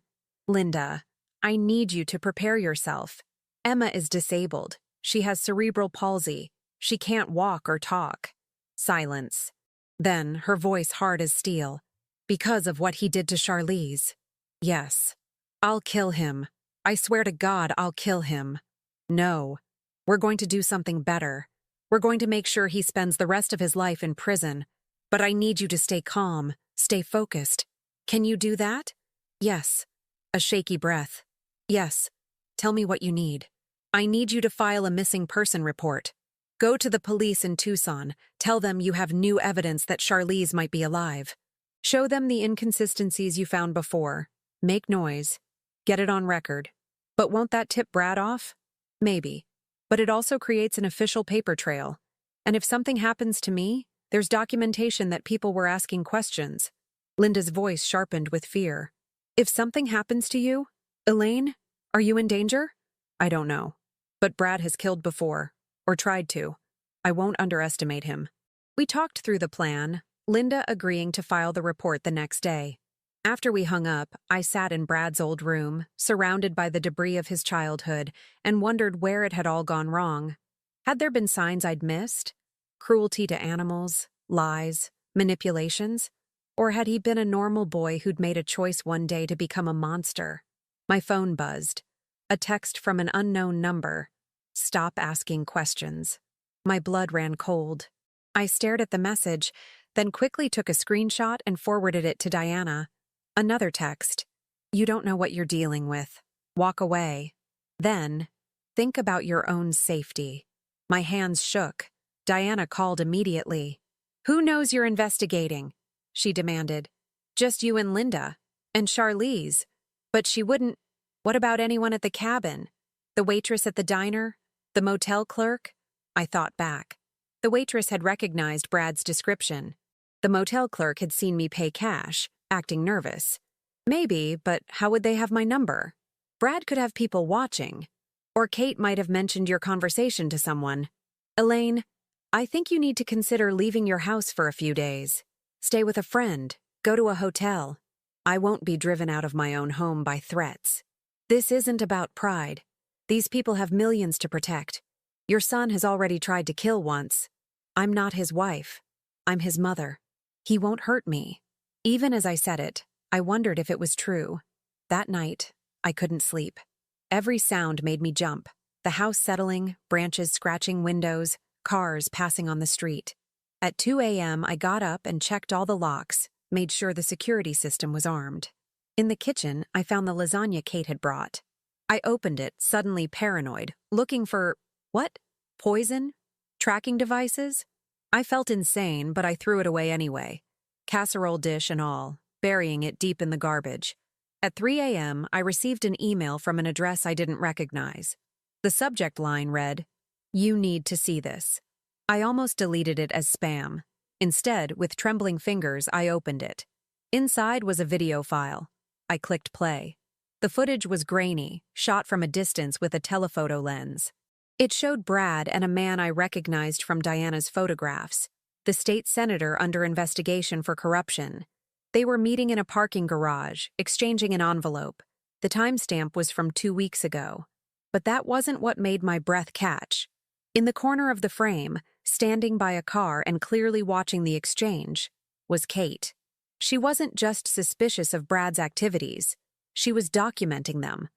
Linda, I need you to prepare yourself. Emma is disabled. She has cerebral palsy. She can't walk or talk." Silence. Then, her voice hard as steel. "Because of what he did to Charlize. Yes. I'll kill him. I swear to God, I'll kill him. No. We're going to do something better. We're going to make sure he spends the rest of his life in prison. But I need you to stay calm, stay focused. Can you do that?" "Yes." A shaky breath. "Yes. Tell me what you need." "I need you to file a missing person report. Go to the police in Tucson. Tell them you have new evidence that Charlize might be alive. Show them the inconsistencies you found before. Make noise. Get it on record. But won't that tip Brad off? Maybe. But it also creates an official paper trail. And if something happens to me, there's documentation that people were asking questions." Linda's voice sharpened with fear. "If something happens to you, Elaine, are you in danger?" "I don't know. But Brad has killed before, or tried to. I won't underestimate him." We talked through the plan, Linda agreeing to file the report the next day. After we hung up, I sat in Brad's old room, surrounded by the debris of his childhood, and wondered where it had all gone wrong. Had there been signs I'd missed? Cruelty to animals, lies, manipulations? Or had he been a normal boy who'd made a choice one day to become a monster? My phone buzzed. A text from an unknown number. "Stop asking questions." My blood ran cold. I stared at the message, then quickly took a screenshot and forwarded it to Diana. Another text. "You don't know what you're dealing with. Walk away. Then, think about your own safety." My hands shook. Diana called immediately. "Who knows you're investigating?" she demanded. "Just you and Linda. And Charlize. But she wouldn't. What about anyone at the cabin? The waitress at the diner? The motel clerk?" I thought back. The waitress had recognized Brad's description. The motel clerk had seen me pay cash, acting nervous. Maybe, but how would they have my number? Brad could have people watching. Or Kate might have mentioned your conversation to someone. "Elaine, I think you need to consider leaving your house for a few days. Stay with a friend. Go to a hotel. I won't be driven out of my own home by threats. This isn't about pride. These people have millions to protect. Your son has already tried to kill once. I'm not his wife. I'm his mother. He won't hurt me." Even as I said it, I wondered if it was true. That night, I couldn't sleep. Every sound made me jump. The house settling, branches scratching windows, cars passing on the street. At 2 a.m., I got up and checked all the locks, made sure the security system was armed. In the kitchen, I found the lasagna Kate had brought. I opened it, suddenly paranoid, looking for, what? Poison? Tracking devices? I felt insane, but I threw it away anyway. Casserole dish and all, burying it deep in the garbage. At 3 a.m., I received an email from an address I didn't recognize. The subject line read, "You need to see this." I almost deleted it as spam. Instead, with trembling fingers, I opened it. Inside was a video file. I clicked play. The footage was grainy, shot from a distance with a telephoto lens. It showed Brad and a man I recognized from Diana's photographs, the state senator under investigation for corruption. They were meeting in a parking garage, exchanging an envelope. The timestamp was from 2 weeks ago. But that wasn't what made my breath catch. In the corner of the frame, standing by a car and clearly watching the exchange, was Kate. She wasn't just suspicious of Brad's activities. She was documenting them.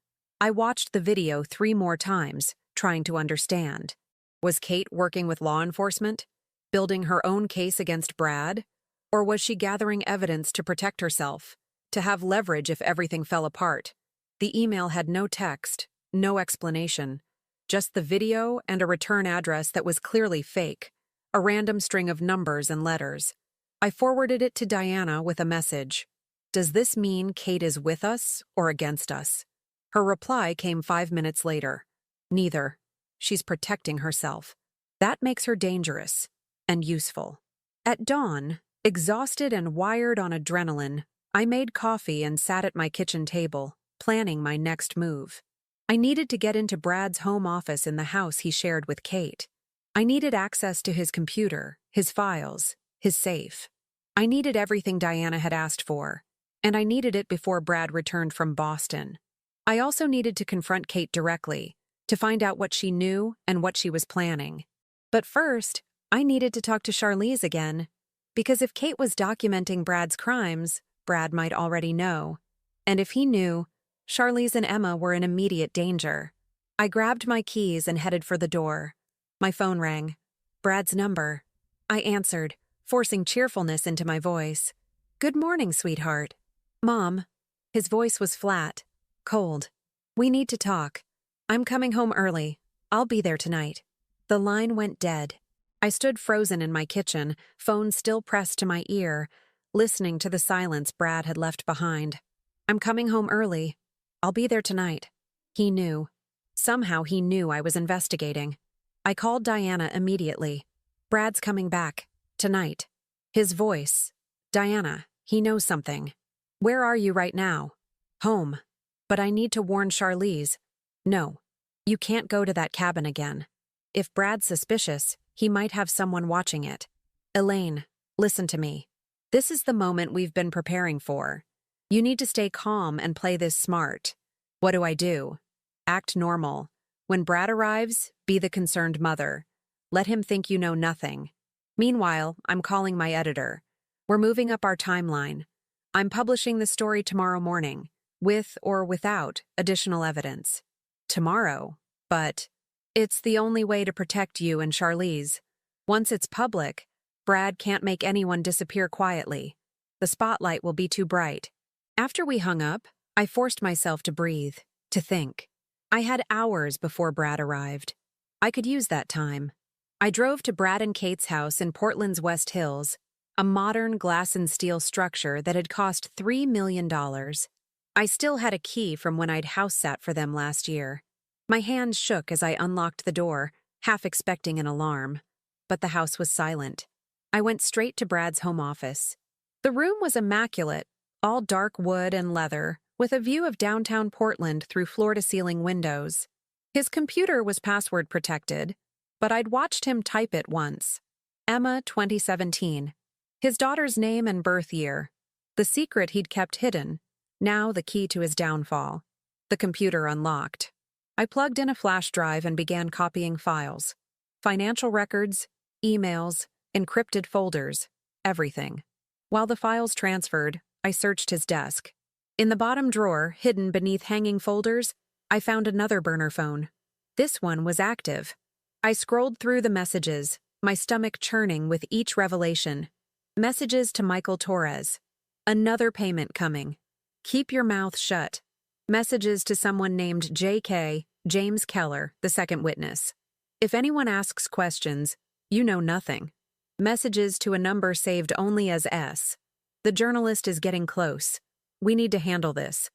I watched the video 3 more times, trying to understand. Was Kate working with law enforcement? Building her own case against Brad? Or was she gathering evidence to protect herself, to have leverage if everything fell apart? The email had no text, no explanation, just the video and a return address that was clearly fake, a random string of numbers and letters. I forwarded it to Diana with a message. Does this mean Kate is with us or against us? Her reply came 5 minutes later. Neither. She's protecting herself. That makes her dangerous and useful. At dawn, exhausted and wired on adrenaline, I made coffee and sat at my kitchen table, planning my next move. I needed to get into Brad's home office in the house he shared with Kate. I needed access to his computer, his files, his safe. I needed everything Diana had asked for, and I needed it before Brad returned from Boston. I also needed to confront Kate directly, to find out what she knew and what she was planning. But first, I needed to talk to Charlize again, because if Kate was documenting Brad's crimes, Brad might already know. And if he knew, Charlize and Emma were in immediate danger. I grabbed my keys and headed for the door. My phone rang. Brad's number. I answered, forcing cheerfulness into my voice. "Good morning, sweetheart." "Mom." His voice was flat, cold. "We need to talk. I'm coming home early. I'll be there tonight." The line went dead. I stood frozen in my kitchen, phone still pressed to my ear, listening to the silence Brad had left behind. "I'm coming home early. I'll be there tonight." He knew. Somehow he knew I was investigating. I called Diana immediately. "Brad's coming back. Tonight." His voice. "Diana, he knows something." "Where are you right now?" "Home. But I need to warn Charlize." "No. You can't go to that cabin again. If Brad's suspicious, he might have someone watching it." "Elaine, listen to me. This is the moment we've been preparing for. You need to stay calm and play this smart." "What do I do?" "Act normal. When Brad arrives, be the concerned mother. Let him think you know nothing. Meanwhile, I'm calling my editor. We're moving up our timeline. I'm publishing the story tomorrow morning, with or without additional evidence." "Tomorrow? But it's the only way to protect you and Charlize. Once it's public, Brad can't make anyone disappear quietly. The spotlight will be too bright." After we hung up, I forced myself to breathe, to think. I had hours before Brad arrived. I could use that time. I drove to Brad and Kate's house in Portland's West Hills, a modern glass and steel structure that had cost $3 million. I still had a key from when I'd house sat for them last year. My hands shook as I unlocked the door, half expecting an alarm. But the house was silent. I went straight to Brad's home office. The room was immaculate, all dark wood and leather, with a view of downtown Portland through floor-to-ceiling windows. His computer was password protected, but I'd watched him type it once. Emma, 2017. His daughter's name and birth year. The secret he'd kept hidden, now the key to his downfall. The computer unlocked. I plugged in a flash drive and began copying files. Financial records, emails, encrypted folders, everything. While the files transferred, I searched his desk. In the bottom drawer, hidden beneath hanging folders, I found another burner phone. This one was active. I scrolled through the messages, my stomach churning with each revelation. Messages to Michael Torres. Another payment coming. Keep your mouth shut. Messages to someone named J.K., James Keller, the second witness. If anyone asks questions, you know nothing. Messages to a number saved only as S. The journalist is getting close. We need to handle this.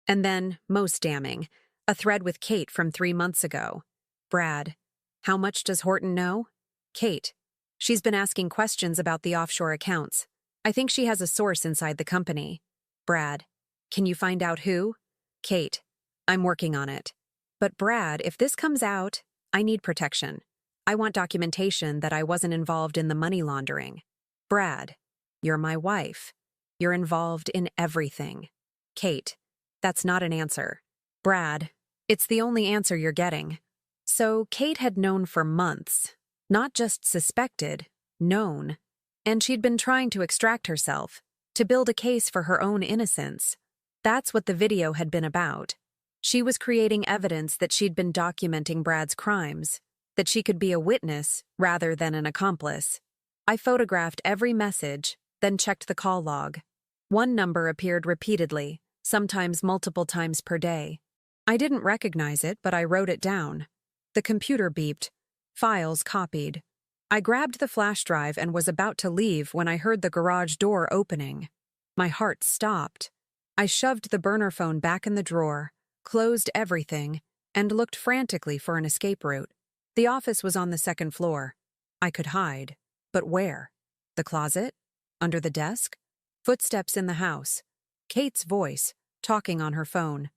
And then, most damning, a thread with Kate from 3 months ago. Brad. How much does Horton know? Kate. She's been asking questions about the offshore accounts. I think she has a source inside the company. Brad. Can you find out who? Kate. I'm working on it. But Brad, if this comes out, I need protection. I want documentation that I wasn't involved in the money laundering. Brad. You're my wife. You're involved in everything. Kate. That's not an answer. Brad. It's the only answer you're getting. So Kate had known for months. Not just suspected, known. And she'd been trying to extract herself, to build a case for her own innocence. That's what the video had been about. She was creating evidence that she'd been documenting Brad's crimes, that she could be a witness rather than an accomplice. I photographed every message, then checked the call log. One number appeared repeatedly, sometimes multiple times per day. I didn't recognize it, but I wrote it down. The computer beeped. Files copied. I grabbed the flash drive and was about to leave when I heard the garage door opening. My heart stopped. I shoved the burner phone back in the drawer, closed everything, and looked frantically for an escape route. The office was on the second floor. I could hide. But where? The closet? Under the desk? Footsteps in the house. Kate's voice, talking on her phone.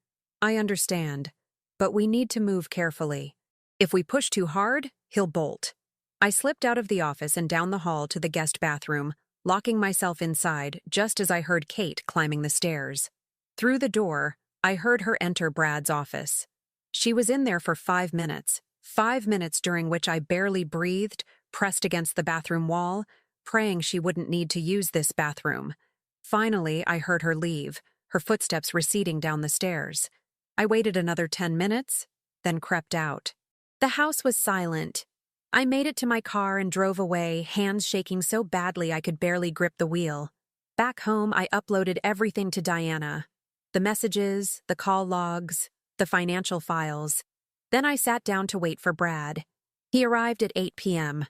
I understand, but we need to move carefully. If we push too hard, he'll bolt. I slipped out of the office and down the hall to the guest bathroom, locking myself inside just as I heard Kate climbing the stairs. Through the door, I heard her enter Brad's office. She was in there for 5 minutes, 5 minutes during which I barely breathed, pressed against the bathroom wall, praying she wouldn't need to use this bathroom. Finally, I heard her leave, her footsteps receding down the stairs. I waited another 10 minutes, then crept out. The house was silent. I made it to my car and drove away, hands shaking so badly I could barely grip the wheel. Back home, I uploaded everything to Diana. The messages, the call logs, the financial files. Then I sat down to wait for Brad. He arrived at 8 p.m.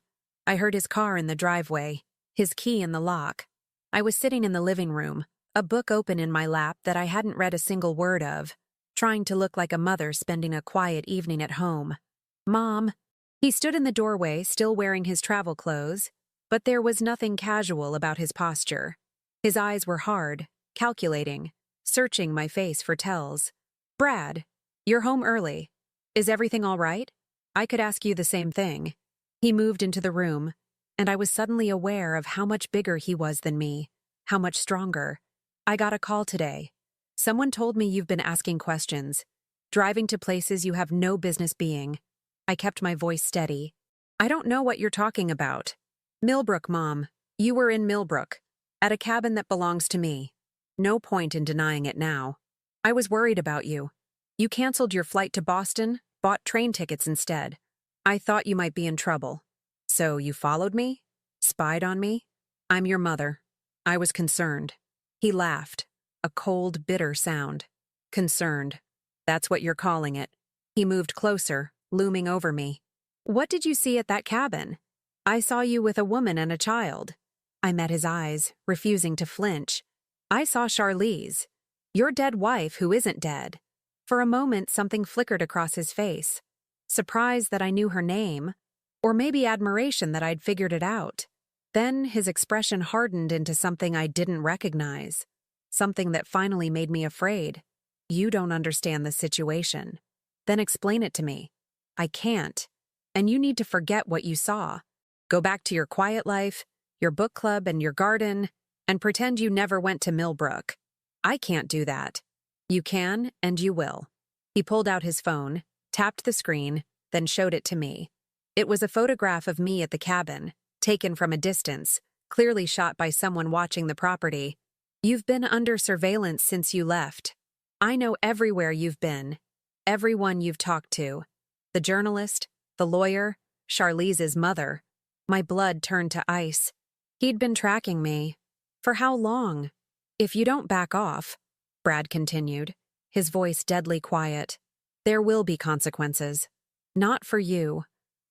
I heard his car in the driveway, his key in the lock. I was sitting in the living room, a book open in my lap that I hadn't read a single word of, trying to look like a mother spending a quiet evening at home. Mom. He stood in the doorway, still wearing his travel clothes, but there was nothing casual about his posture. His eyes were hard, calculating, searching my face for tells. Brad, you're home early. Is everything all right? I could ask you the same thing. He moved into the room, and I was suddenly aware of how much bigger he was than me, how much stronger. I got a call today. Someone told me you've been asking questions, driving to places you have no business being. I kept my voice steady. I don't know what you're talking about. Millbrook, Mom. You were in Millbrook, at a cabin that belongs to me. No point in denying it now. I was worried about you. You canceled your flight to Boston, bought train tickets instead. I thought you might be in trouble. So you followed me? Spied on me? I'm your mother. I was concerned. He laughed, a cold, bitter sound. Concerned. That's what you're calling it. He moved closer, looming over me. What did you see at that cabin? I saw you with a woman and a child. I met his eyes, refusing to flinch. I saw Charlize, your dead wife who isn't dead. For a moment, something flickered across his face. Surprise that I knew her name, or maybe admiration that I'd figured it out. Then his expression hardened into something I didn't recognize, something that finally made me afraid. You don't understand the situation. Then explain it to me. I can't. And you need to forget what you saw. Go back to your quiet life, your book club and your garden, and pretend you never went to Millbrook. I can't do that. You can, and you will. He pulled out his phone, tapped the screen, then showed it to me. It was a photograph of me at the cabin, taken from a distance, clearly shot by someone watching the property. You've been under surveillance since you left. I know everywhere you've been, everyone you've talked to. The journalist, the lawyer, Charlize's mother. My blood turned to ice. He'd been tracking me. For how long? If you don't back off, Brad continued, his voice deadly quiet, there will be consequences. Not for you.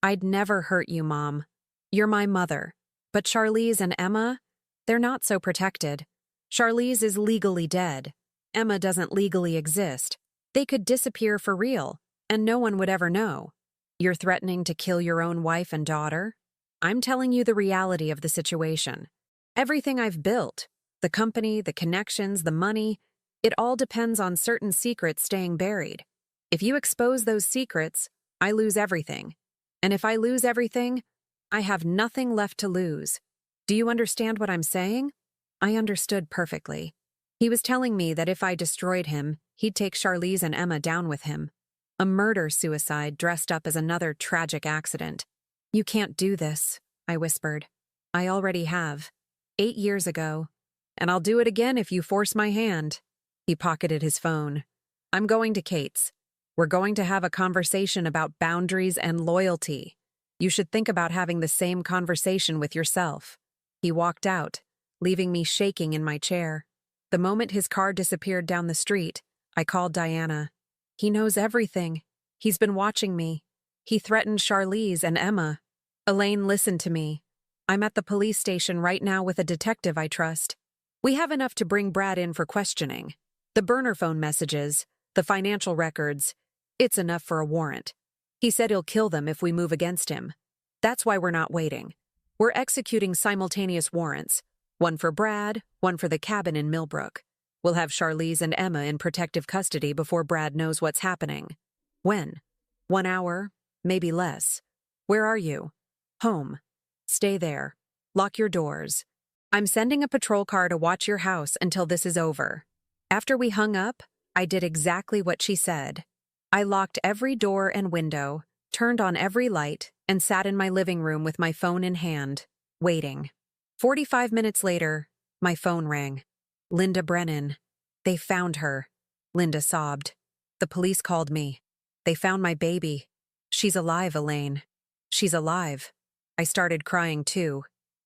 I'd never hurt you, Mom. You're my mother. But Charlize and Emma, they're not so protected. Charlize is legally dead. Emma doesn't legally exist. They could disappear for real, and no one would ever know. You're threatening to kill your own wife and daughter? I'm telling you the reality of the situation. Everything I've built, the company, the connections, the money, it all depends on certain secrets staying buried. If you expose those secrets, I lose everything. And if I lose everything, I have nothing left to lose. Do you understand what I'm saying? I understood perfectly. He was telling me that if I destroyed him, he'd take Charlize and Emma down with him. A murder-suicide dressed up as another tragic accident. You can't do this, I whispered. I already have. 8 years ago. And I'll do it again if you force my hand. He pocketed his phone. I'm going to Kate's. We're going to have a conversation about boundaries and loyalty. You should think about having the same conversation with yourself. He walked out, leaving me shaking in my chair. The moment his car disappeared down the street, I called Diana. He knows everything. He's been watching me. He threatened Charlize and Emma. Elaine, listen to me. I'm at the police station right now with a detective I trust. We have enough to bring Brad in for questioning. The burner phone messages, the financial records, it's enough for a warrant. He said he'll kill them if we move against him. That's why we're not waiting. We're executing simultaneous warrants. One for Brad, one for the cabin in Millbrook. We'll have Charlize and Emma in protective custody before Brad knows what's happening. When? 1 hour, maybe less. Where are you? Home. Stay there. Lock your doors. I'm sending a patrol car to watch your house until this is over. After we hung up, I did exactly what she said. I locked every door and window, turned on every light, and sat in my living room with my phone in hand, waiting. 45 minutes later, my phone rang. Linda Brennan. They found her. Linda sobbed. The police called me. They found my baby. She's alive, Elaine. She's alive. I started crying too.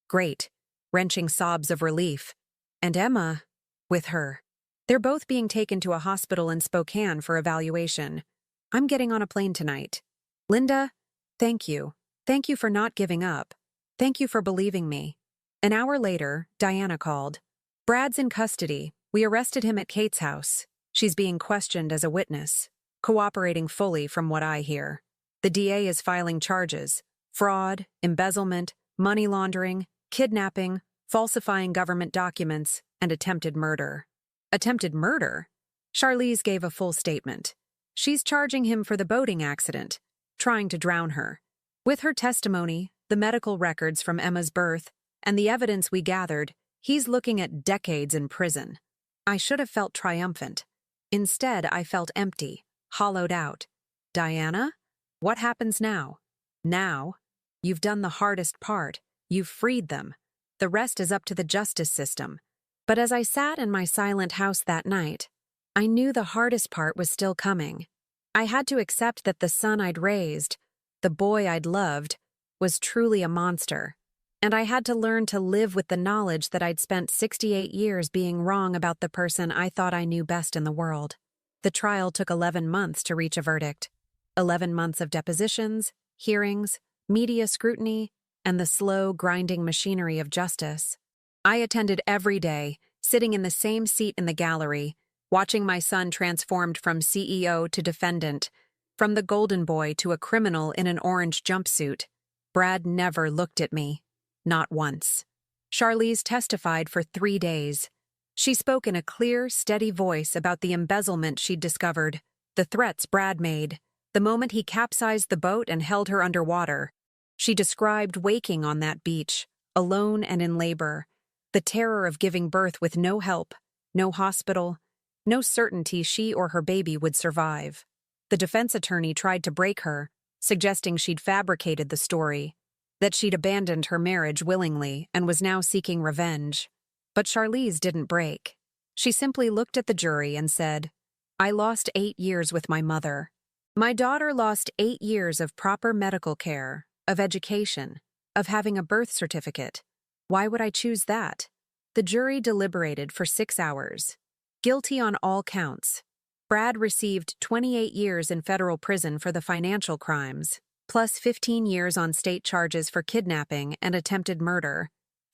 Great. Wrenching sobs of relief. And Emma, with her. They're both being taken to a hospital in Spokane for evaluation. I'm getting on a plane tonight. Linda, thank you. Thank you for not giving up. Thank you for believing me. An hour later, Diana called. Brad's in custody. We arrested him at Kate's house. She's being questioned as a witness, cooperating fully from what I hear. The DA is filing charges: fraud, embezzlement, money laundering, kidnapping, falsifying government documents, and attempted murder. Attempted murder? Charlize gave a full statement. She's charging him for the boating accident, trying to drown her. With her testimony, the medical records from Emma's birth, and the evidence we gathered, he's looking at decades in prison. I should have felt triumphant. Instead, I felt empty, hollowed out. Diana? What happens now? Now? You've done the hardest part. You've freed them. The rest is up to the justice system. But as I sat in my silent house that night, I knew the hardest part was still coming. I had to accept that the son I'd raised, the boy I'd loved, was truly a monster. And I had to learn to live with the knowledge that I'd spent 68 years being wrong about the person I thought I knew best in the world. The trial took 11 months to reach a verdict. 11 months of depositions, hearings, media scrutiny, and the slow, grinding machinery of justice. I attended every day, sitting in the same seat in the gallery, watching my son transformed from CEO to defendant, from the golden boy to a criminal in an orange jumpsuit. Brad never looked at me. Not once. Charlize testified for 3 days. She spoke in a clear, steady voice about the embezzlement she'd discovered, the threats Brad made, the moment he capsized the boat and held her underwater. She described waking on that beach, alone and in labor, the terror of giving birth with no help, no hospital, no certainty she or her baby would survive. The defense attorney tried to break her, suggesting she'd fabricated the story, that she'd abandoned her marriage willingly and was now seeking revenge. But Charlize didn't break. She simply looked at the jury and said, I lost 8 years with my mother. My daughter lost 8 years of proper medical care, of education, of having a birth certificate. Why would I choose that? The jury deliberated for 6 hours. Guilty on all counts. Brad received 28 years in federal prison for the financial crimes, plus 15 years on state charges for kidnapping and attempted murder,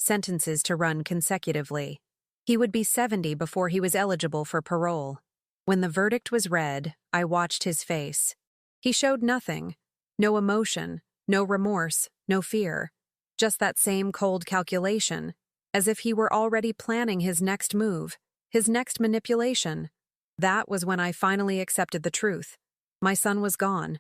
sentences to run consecutively. He would be 70 before he was eligible for parole. When the verdict was read, I watched his face. He showed nothing. No emotion, no remorse, no fear. Just that same cold calculation, as if he were already planning his next move, his next manipulation. That was when I finally accepted the truth. My son was gone.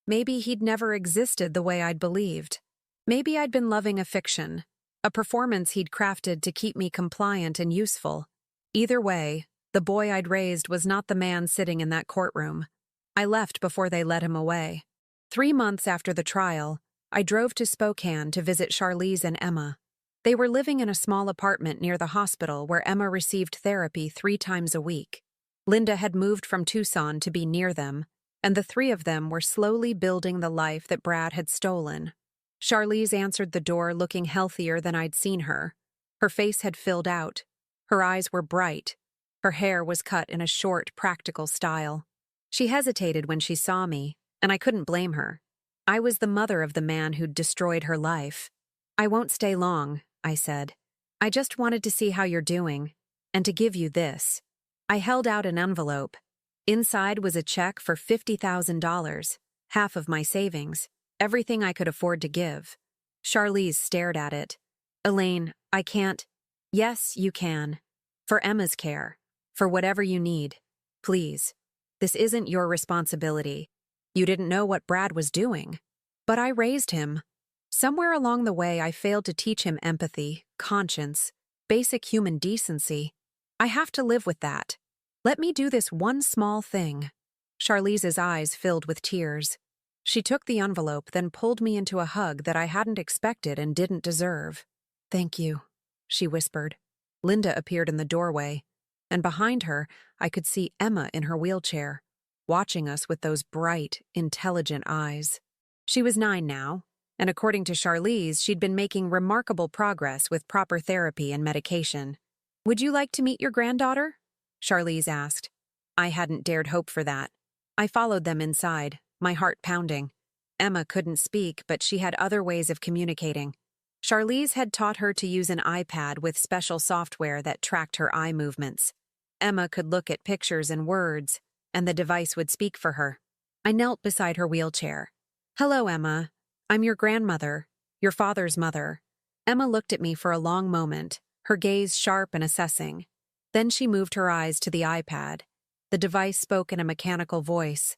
Maybe he'd never existed the way I'd believed. Maybe I'd been loving a fiction, a performance he'd crafted to keep me compliant and useful. Either way, the boy I'd raised was not the man sitting in that courtroom. I left before they let him away. 3 months after the trial, I drove to Spokane to visit Charlize and Emma. They were living in a small apartment near the hospital where Emma received therapy 3 times a week. Linda had moved from Tucson to be near them, and the 3 of them were slowly building the life that Brad had stolen. Charlize answered the door looking healthier than I'd seen her. Her face had filled out. Her eyes were bright. Her hair was cut in a short, practical style. She hesitated when she saw me, and I couldn't blame her. I was the mother of the man who'd destroyed her life. "I won't stay long," I said. "I just wanted to see how you're doing, and to give you this." I held out an envelope. Inside was a check for $50,000, half of my savings, everything I could afford to give. Charlize stared at it. "Elaine, I can't." "Yes, you can. For Emma's care. For whatever you need. Please. This isn't your responsibility. You didn't know what Brad was doing. But I raised him. Somewhere along the way, I failed to teach him empathy, conscience, basic human decency. I have to live with that. Let me do this one small thing." Charlize's eyes filled with tears. She took the envelope, then pulled me into a hug that I hadn't expected and didn't deserve. "Thank you," she whispered. Linda appeared in the doorway, and behind her, I could see Emma in her wheelchair, watching us with those bright, intelligent eyes. She was 9 now, and according to Charlize, she'd been making remarkable progress with proper therapy and medication. "Would you like to meet your granddaughter?" Charlize asked. I hadn't dared hope for that. I followed them inside, my heart pounding. Emma couldn't speak, but she had other ways of communicating. Charlize had taught her to use an iPad with special software that tracked her eye movements. Emma could look at pictures and words, and the device would speak for her. I knelt beside her wheelchair. "Hello, Emma. I'm your grandmother, your father's mother." Emma looked at me for a long moment, her gaze sharp and assessing. Then she moved her eyes to the iPad. The device spoke in a mechanical voice.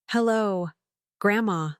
"Hello, Grandma."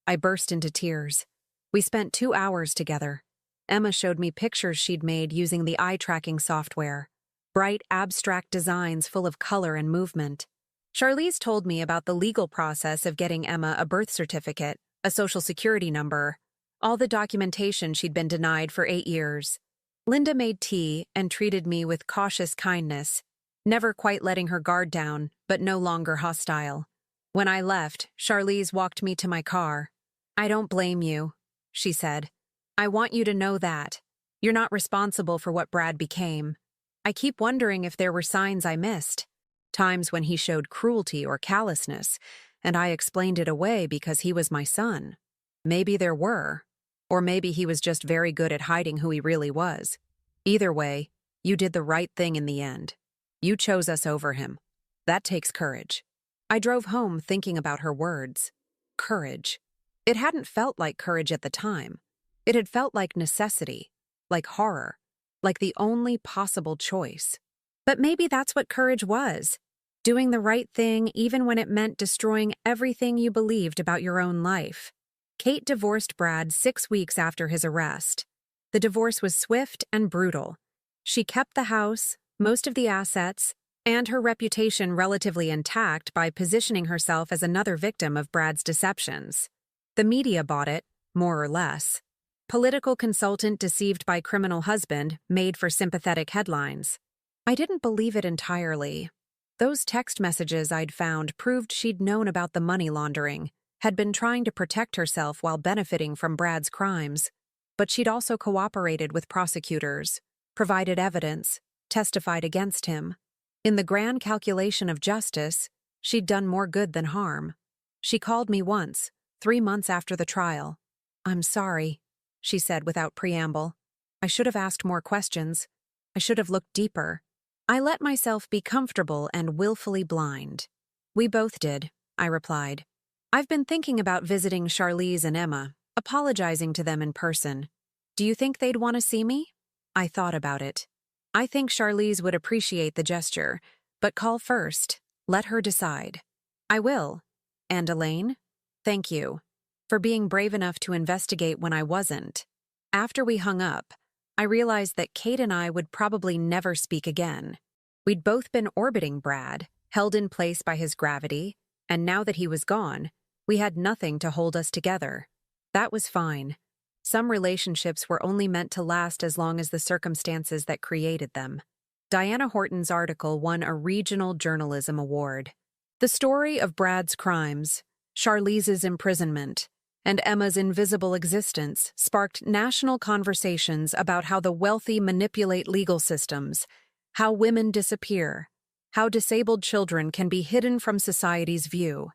I burst into tears. We spent 2 hours together. Emma showed me pictures she'd made using the eye-tracking software. Bright, abstract designs full of color and movement. Charlize told me about the legal process of getting Emma a birth certificate, a social security number, all the documentation she'd been denied for 8 years. Linda made tea and treated me with cautious kindness, never quite letting her guard down, but no longer hostile. When I left, Charlize walked me to my car. "I don't blame you," she said. "I want you to know that. You're not responsible for what Brad became. I keep wondering if there were signs I missed. Times when he showed cruelty or callousness, and I explained it away because he was my son. Maybe there were. Or maybe he was just very good at hiding who he really was. Either way, you did the right thing in the end. You chose us over him. That takes courage." I drove home thinking about her words. Courage. It hadn't felt like courage at the time. It had felt like necessity, like horror, like the only possible choice. But maybe that's what courage was. Doing the right thing even when it meant destroying everything you believed about your own life. Kate divorced Brad 6 weeks after his arrest. The divorce was swift and brutal. She kept the house, most of the assets, and her reputation relatively intact by positioning herself as another victim of Brad's deceptions. The media bought it, more or less. Political consultant deceived by criminal husband made for sympathetic headlines. I didn't believe it entirely. Those text messages I'd found proved she'd known about the money laundering, had been trying to protect herself while benefiting from Brad's crimes. But she'd also cooperated with prosecutors, provided evidence, testified against him. In the grand calculation of justice, she'd done more good than harm. She called me once, 3 months after the trial. "I'm sorry," she said without preamble. I should have asked more questions. I should have looked deeper. I let myself be comfortable and willfully blind. We both did, I replied. I've been thinking about visiting Charlize and Emma, apologizing to them in person. Do you think they'd want to see me? I thought about it. I think Charlize would appreciate the gesture, but call first. Let her decide. I will. And Elaine? Thank you. For being brave enough to investigate when I wasn't. After we hung up, I realized that Kate and I would probably never speak again. We'd both been orbiting Brad, held in place by his gravity, and now that he was gone, we had nothing to hold us together. That was fine. Some relationships were only meant to last as long as the circumstances that created them. Diana Horton's article won a regional journalism award. The story of Brad's crimes, Charlize's imprisonment, and Emma's invisible existence sparked national conversations about how the wealthy manipulate legal systems, how women disappear, how disabled children can be hidden from society's view.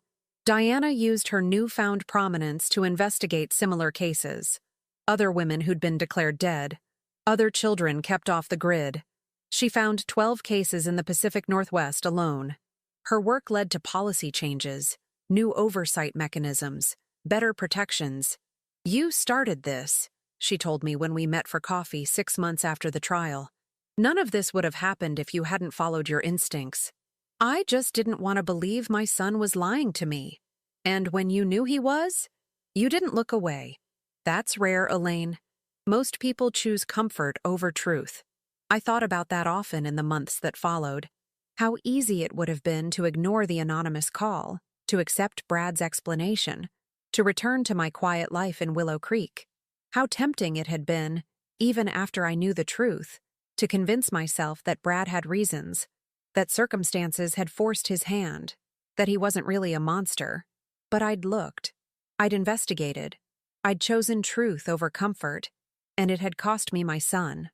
Diana used her newfound prominence to investigate similar cases. Other women who'd been declared dead, other children kept off the grid. She found 12 cases in the Pacific Northwest alone. Her work led to policy changes, new oversight mechanisms, better protections. You started this, she told me when we met for coffee 6 months after the trial. None of this would have happened if you hadn't followed your instincts. I just didn't want to believe my son was lying to me. And when you knew he was, you didn't look away. That's rare, Elaine. Most people choose comfort over truth. I thought about that often in the months that followed. How easy it would have been to ignore the anonymous call, to accept Brad's explanation, to return to my quiet life in Willow Creek. How tempting it had been, even after I knew the truth, to convince myself that Brad had reasons, that circumstances had forced his hand, that he wasn't really a monster. But I'd looked. I'd investigated. I'd chosen truth over comfort, and it had cost me my son.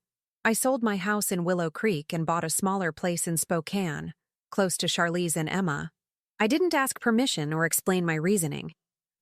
I sold my house in Willow Creek and bought a smaller place in Spokane, close to Charlize and Emma. I didn't ask permission or explain my reasoning.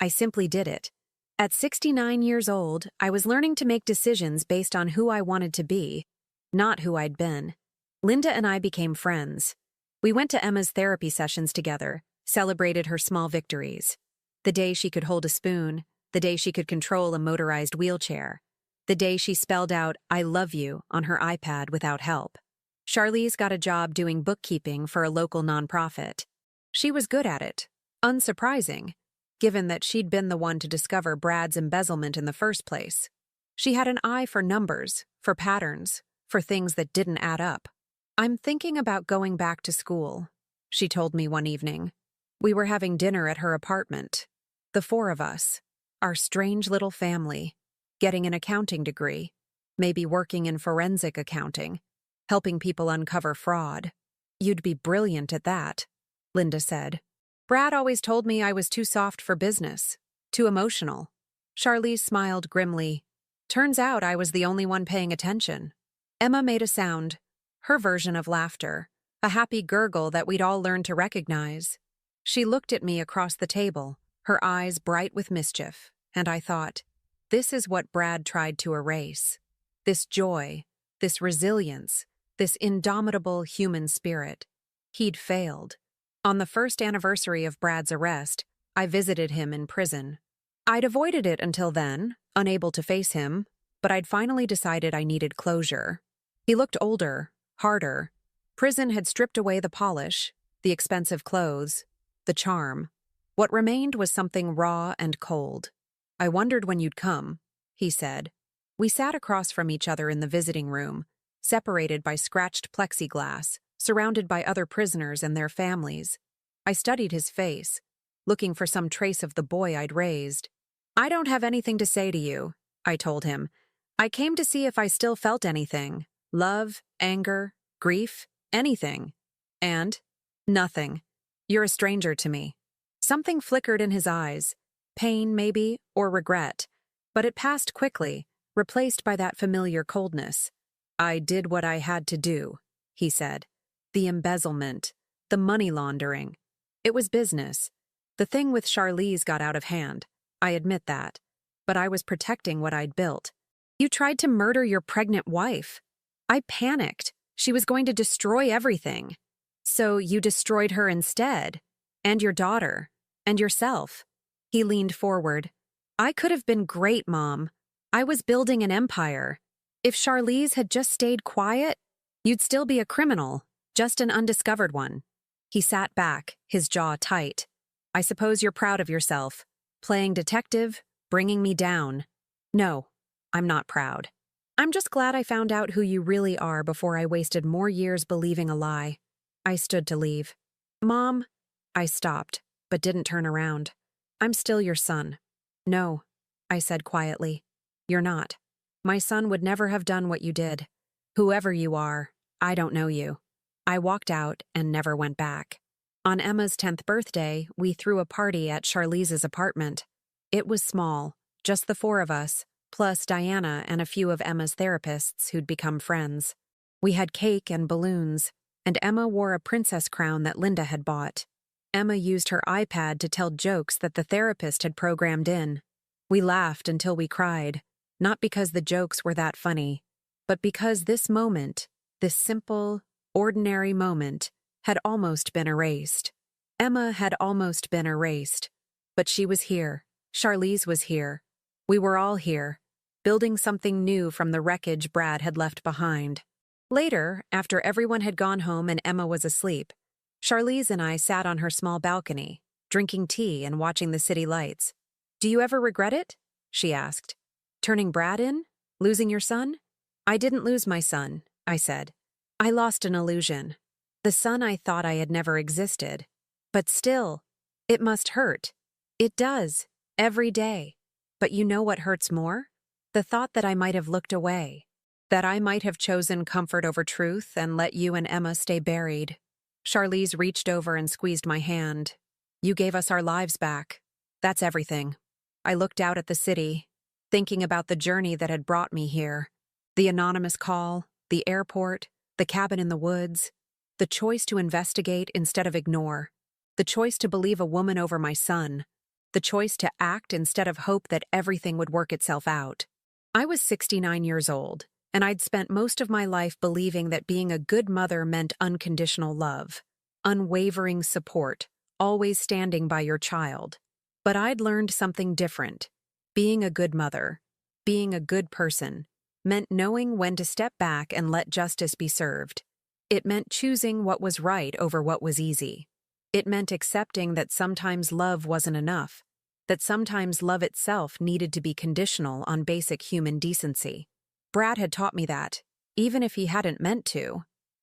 I simply did it. At 69 years old, I was learning to make decisions based on who I wanted to be, not who I'd been. Linda and I became friends. We went to Emma's therapy sessions together, celebrated her small victories. The day she could hold a spoon, the day she could control a motorized wheelchair, the day she spelled out, "I love you," on her iPad without help. Charlize got a job doing bookkeeping for a local nonprofit. She was good at it. Unsurprising, given that she'd been the one to discover Brad's embezzlement in the first place. She had an eye for numbers, for patterns, for things that didn't add up. "I'm thinking about going back to school," she told me one evening. We were having dinner at her apartment. The four of us, our strange little family, getting an accounting degree, maybe working in forensic accounting, helping people uncover fraud. "You'd be brilliant at that," Linda said. "Brad always told me I was too soft for business, too emotional." Charlize smiled grimly. "Turns out I was the only one paying attention." Emma made a sound, her version of laughter, a happy gurgle that we'd all learned to recognize. She looked at me across the table, her eyes bright with mischief, and I thought, this is what Brad tried to erase. This joy, this resilience, this indomitable human spirit. He'd failed. On the first anniversary of Brad's arrest, I visited him in prison. I'd avoided it until then, unable to face him, but I'd finally decided I needed closure. He looked older, harder. Prison had stripped away the polish, the expensive clothes, the charm. What remained was something raw and cold. "I wondered when you'd come," he said. We sat across from each other in the visiting room, separated by scratched plexiglass, surrounded by other prisoners and their families. I studied his face, looking for some trace of the boy I'd raised. "I don't have anything to say to you," I told him. "I came to see if I still felt anything. Love, anger, grief, anything. And nothing. You're a stranger to me." Something flickered in his eyes. Pain, maybe, or regret. But it passed quickly, replaced by that familiar coldness. "I did what I had to do," he said. "The embezzlement, the money laundering. It was business. The thing with Charlize got out of hand. I admit that. But I was protecting what I'd built. You tried to murder your pregnant wife. I panicked. She was going to destroy everything. So you destroyed her instead. And your daughter. And yourself. He leaned forward. I could have been great, Mom. I was building an empire. If Charlize had just stayed quiet, you'd still be a criminal, just an undiscovered one. He sat back, his jaw tight. I suppose you're proud of yourself. Playing detective, bringing me down. No, I'm not proud. I'm just glad I found out who you really are before I wasted more years believing a lie. I stood to leave. Mom, I stopped, but didn't turn around. I'm still your son. No, I said quietly. You're not. My son would never have done what you did. Whoever you are, I don't know you. I walked out and never went back. On Emma's 10th birthday, we threw a party at Charlize's apartment. It was small, just the four of us, plus Diana and a few of Emma's therapists who'd become friends. We had cake and balloons, and Emma wore a princess crown that Linda had bought. Emma used her iPad to tell jokes that the therapist had programmed in. We laughed until we cried, not because the jokes were that funny, but because this moment, this simple, ordinary moment, had almost been erased. Emma had almost been erased. But she was here. Charlize was here. We were all here, building something new from the wreckage Brad had left behind. Later, after everyone had gone home and Emma was asleep, Charlize and I sat on her small balcony, drinking tea and watching the city lights. Do you ever regret it? She asked. Turning Brad in? Losing your son? I didn't lose my son, I said. I lost an illusion. The son I thought I had never existed. But still, it must hurt. It does, every day. But you know what hurts more? The thought that I might have looked away. That I might have chosen comfort over truth and let you and Emma stay buried. Charlize reached over and squeezed my hand. You gave us our lives back. That's everything. I looked out at the city, thinking about the journey that had brought me here. The anonymous call, the airport, the cabin in the woods, the choice to investigate instead of ignore, the choice to believe a woman over my son, the choice to act instead of hope that everything would work itself out. I was 69 years old, and I'd spent most of my life believing that being a good mother meant unconditional love, unwavering support, always standing by your child. But I'd learned something different. Being a good mother, being a good person, meant knowing when to step back and let justice be served. It meant choosing what was right over what was easy. It meant accepting that sometimes love wasn't enough, that sometimes love itself needed to be conditional on basic human decency. Brad had taught me that, even if he hadn't meant to.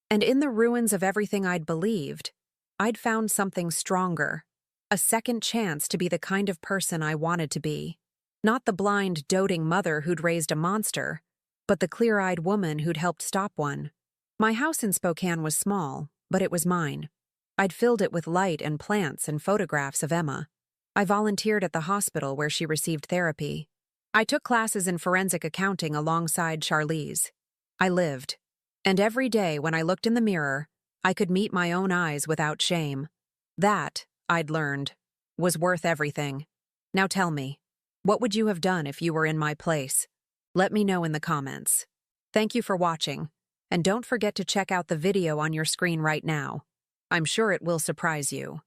And in the ruins of everything I'd believed, I'd found something stronger, a second chance to be the kind of person I wanted to be. Not the blind, doting mother who'd raised a monster, but the clear-eyed woman who'd helped stop one. My house in Spokane was small, but it was mine. I'd filled it with light and plants and photographs of Emma. I volunteered at the hospital where she received therapy. I took classes in forensic accounting alongside Charlize. I lived. And every day when I looked in the mirror, I could meet my own eyes without shame. That, I'd learned, was worth everything. Now tell me, what would you have done if you were in my place? Let me know in the comments. Thank you for watching, and don't forget to check out the video on your screen right now. I'm sure it will surprise you.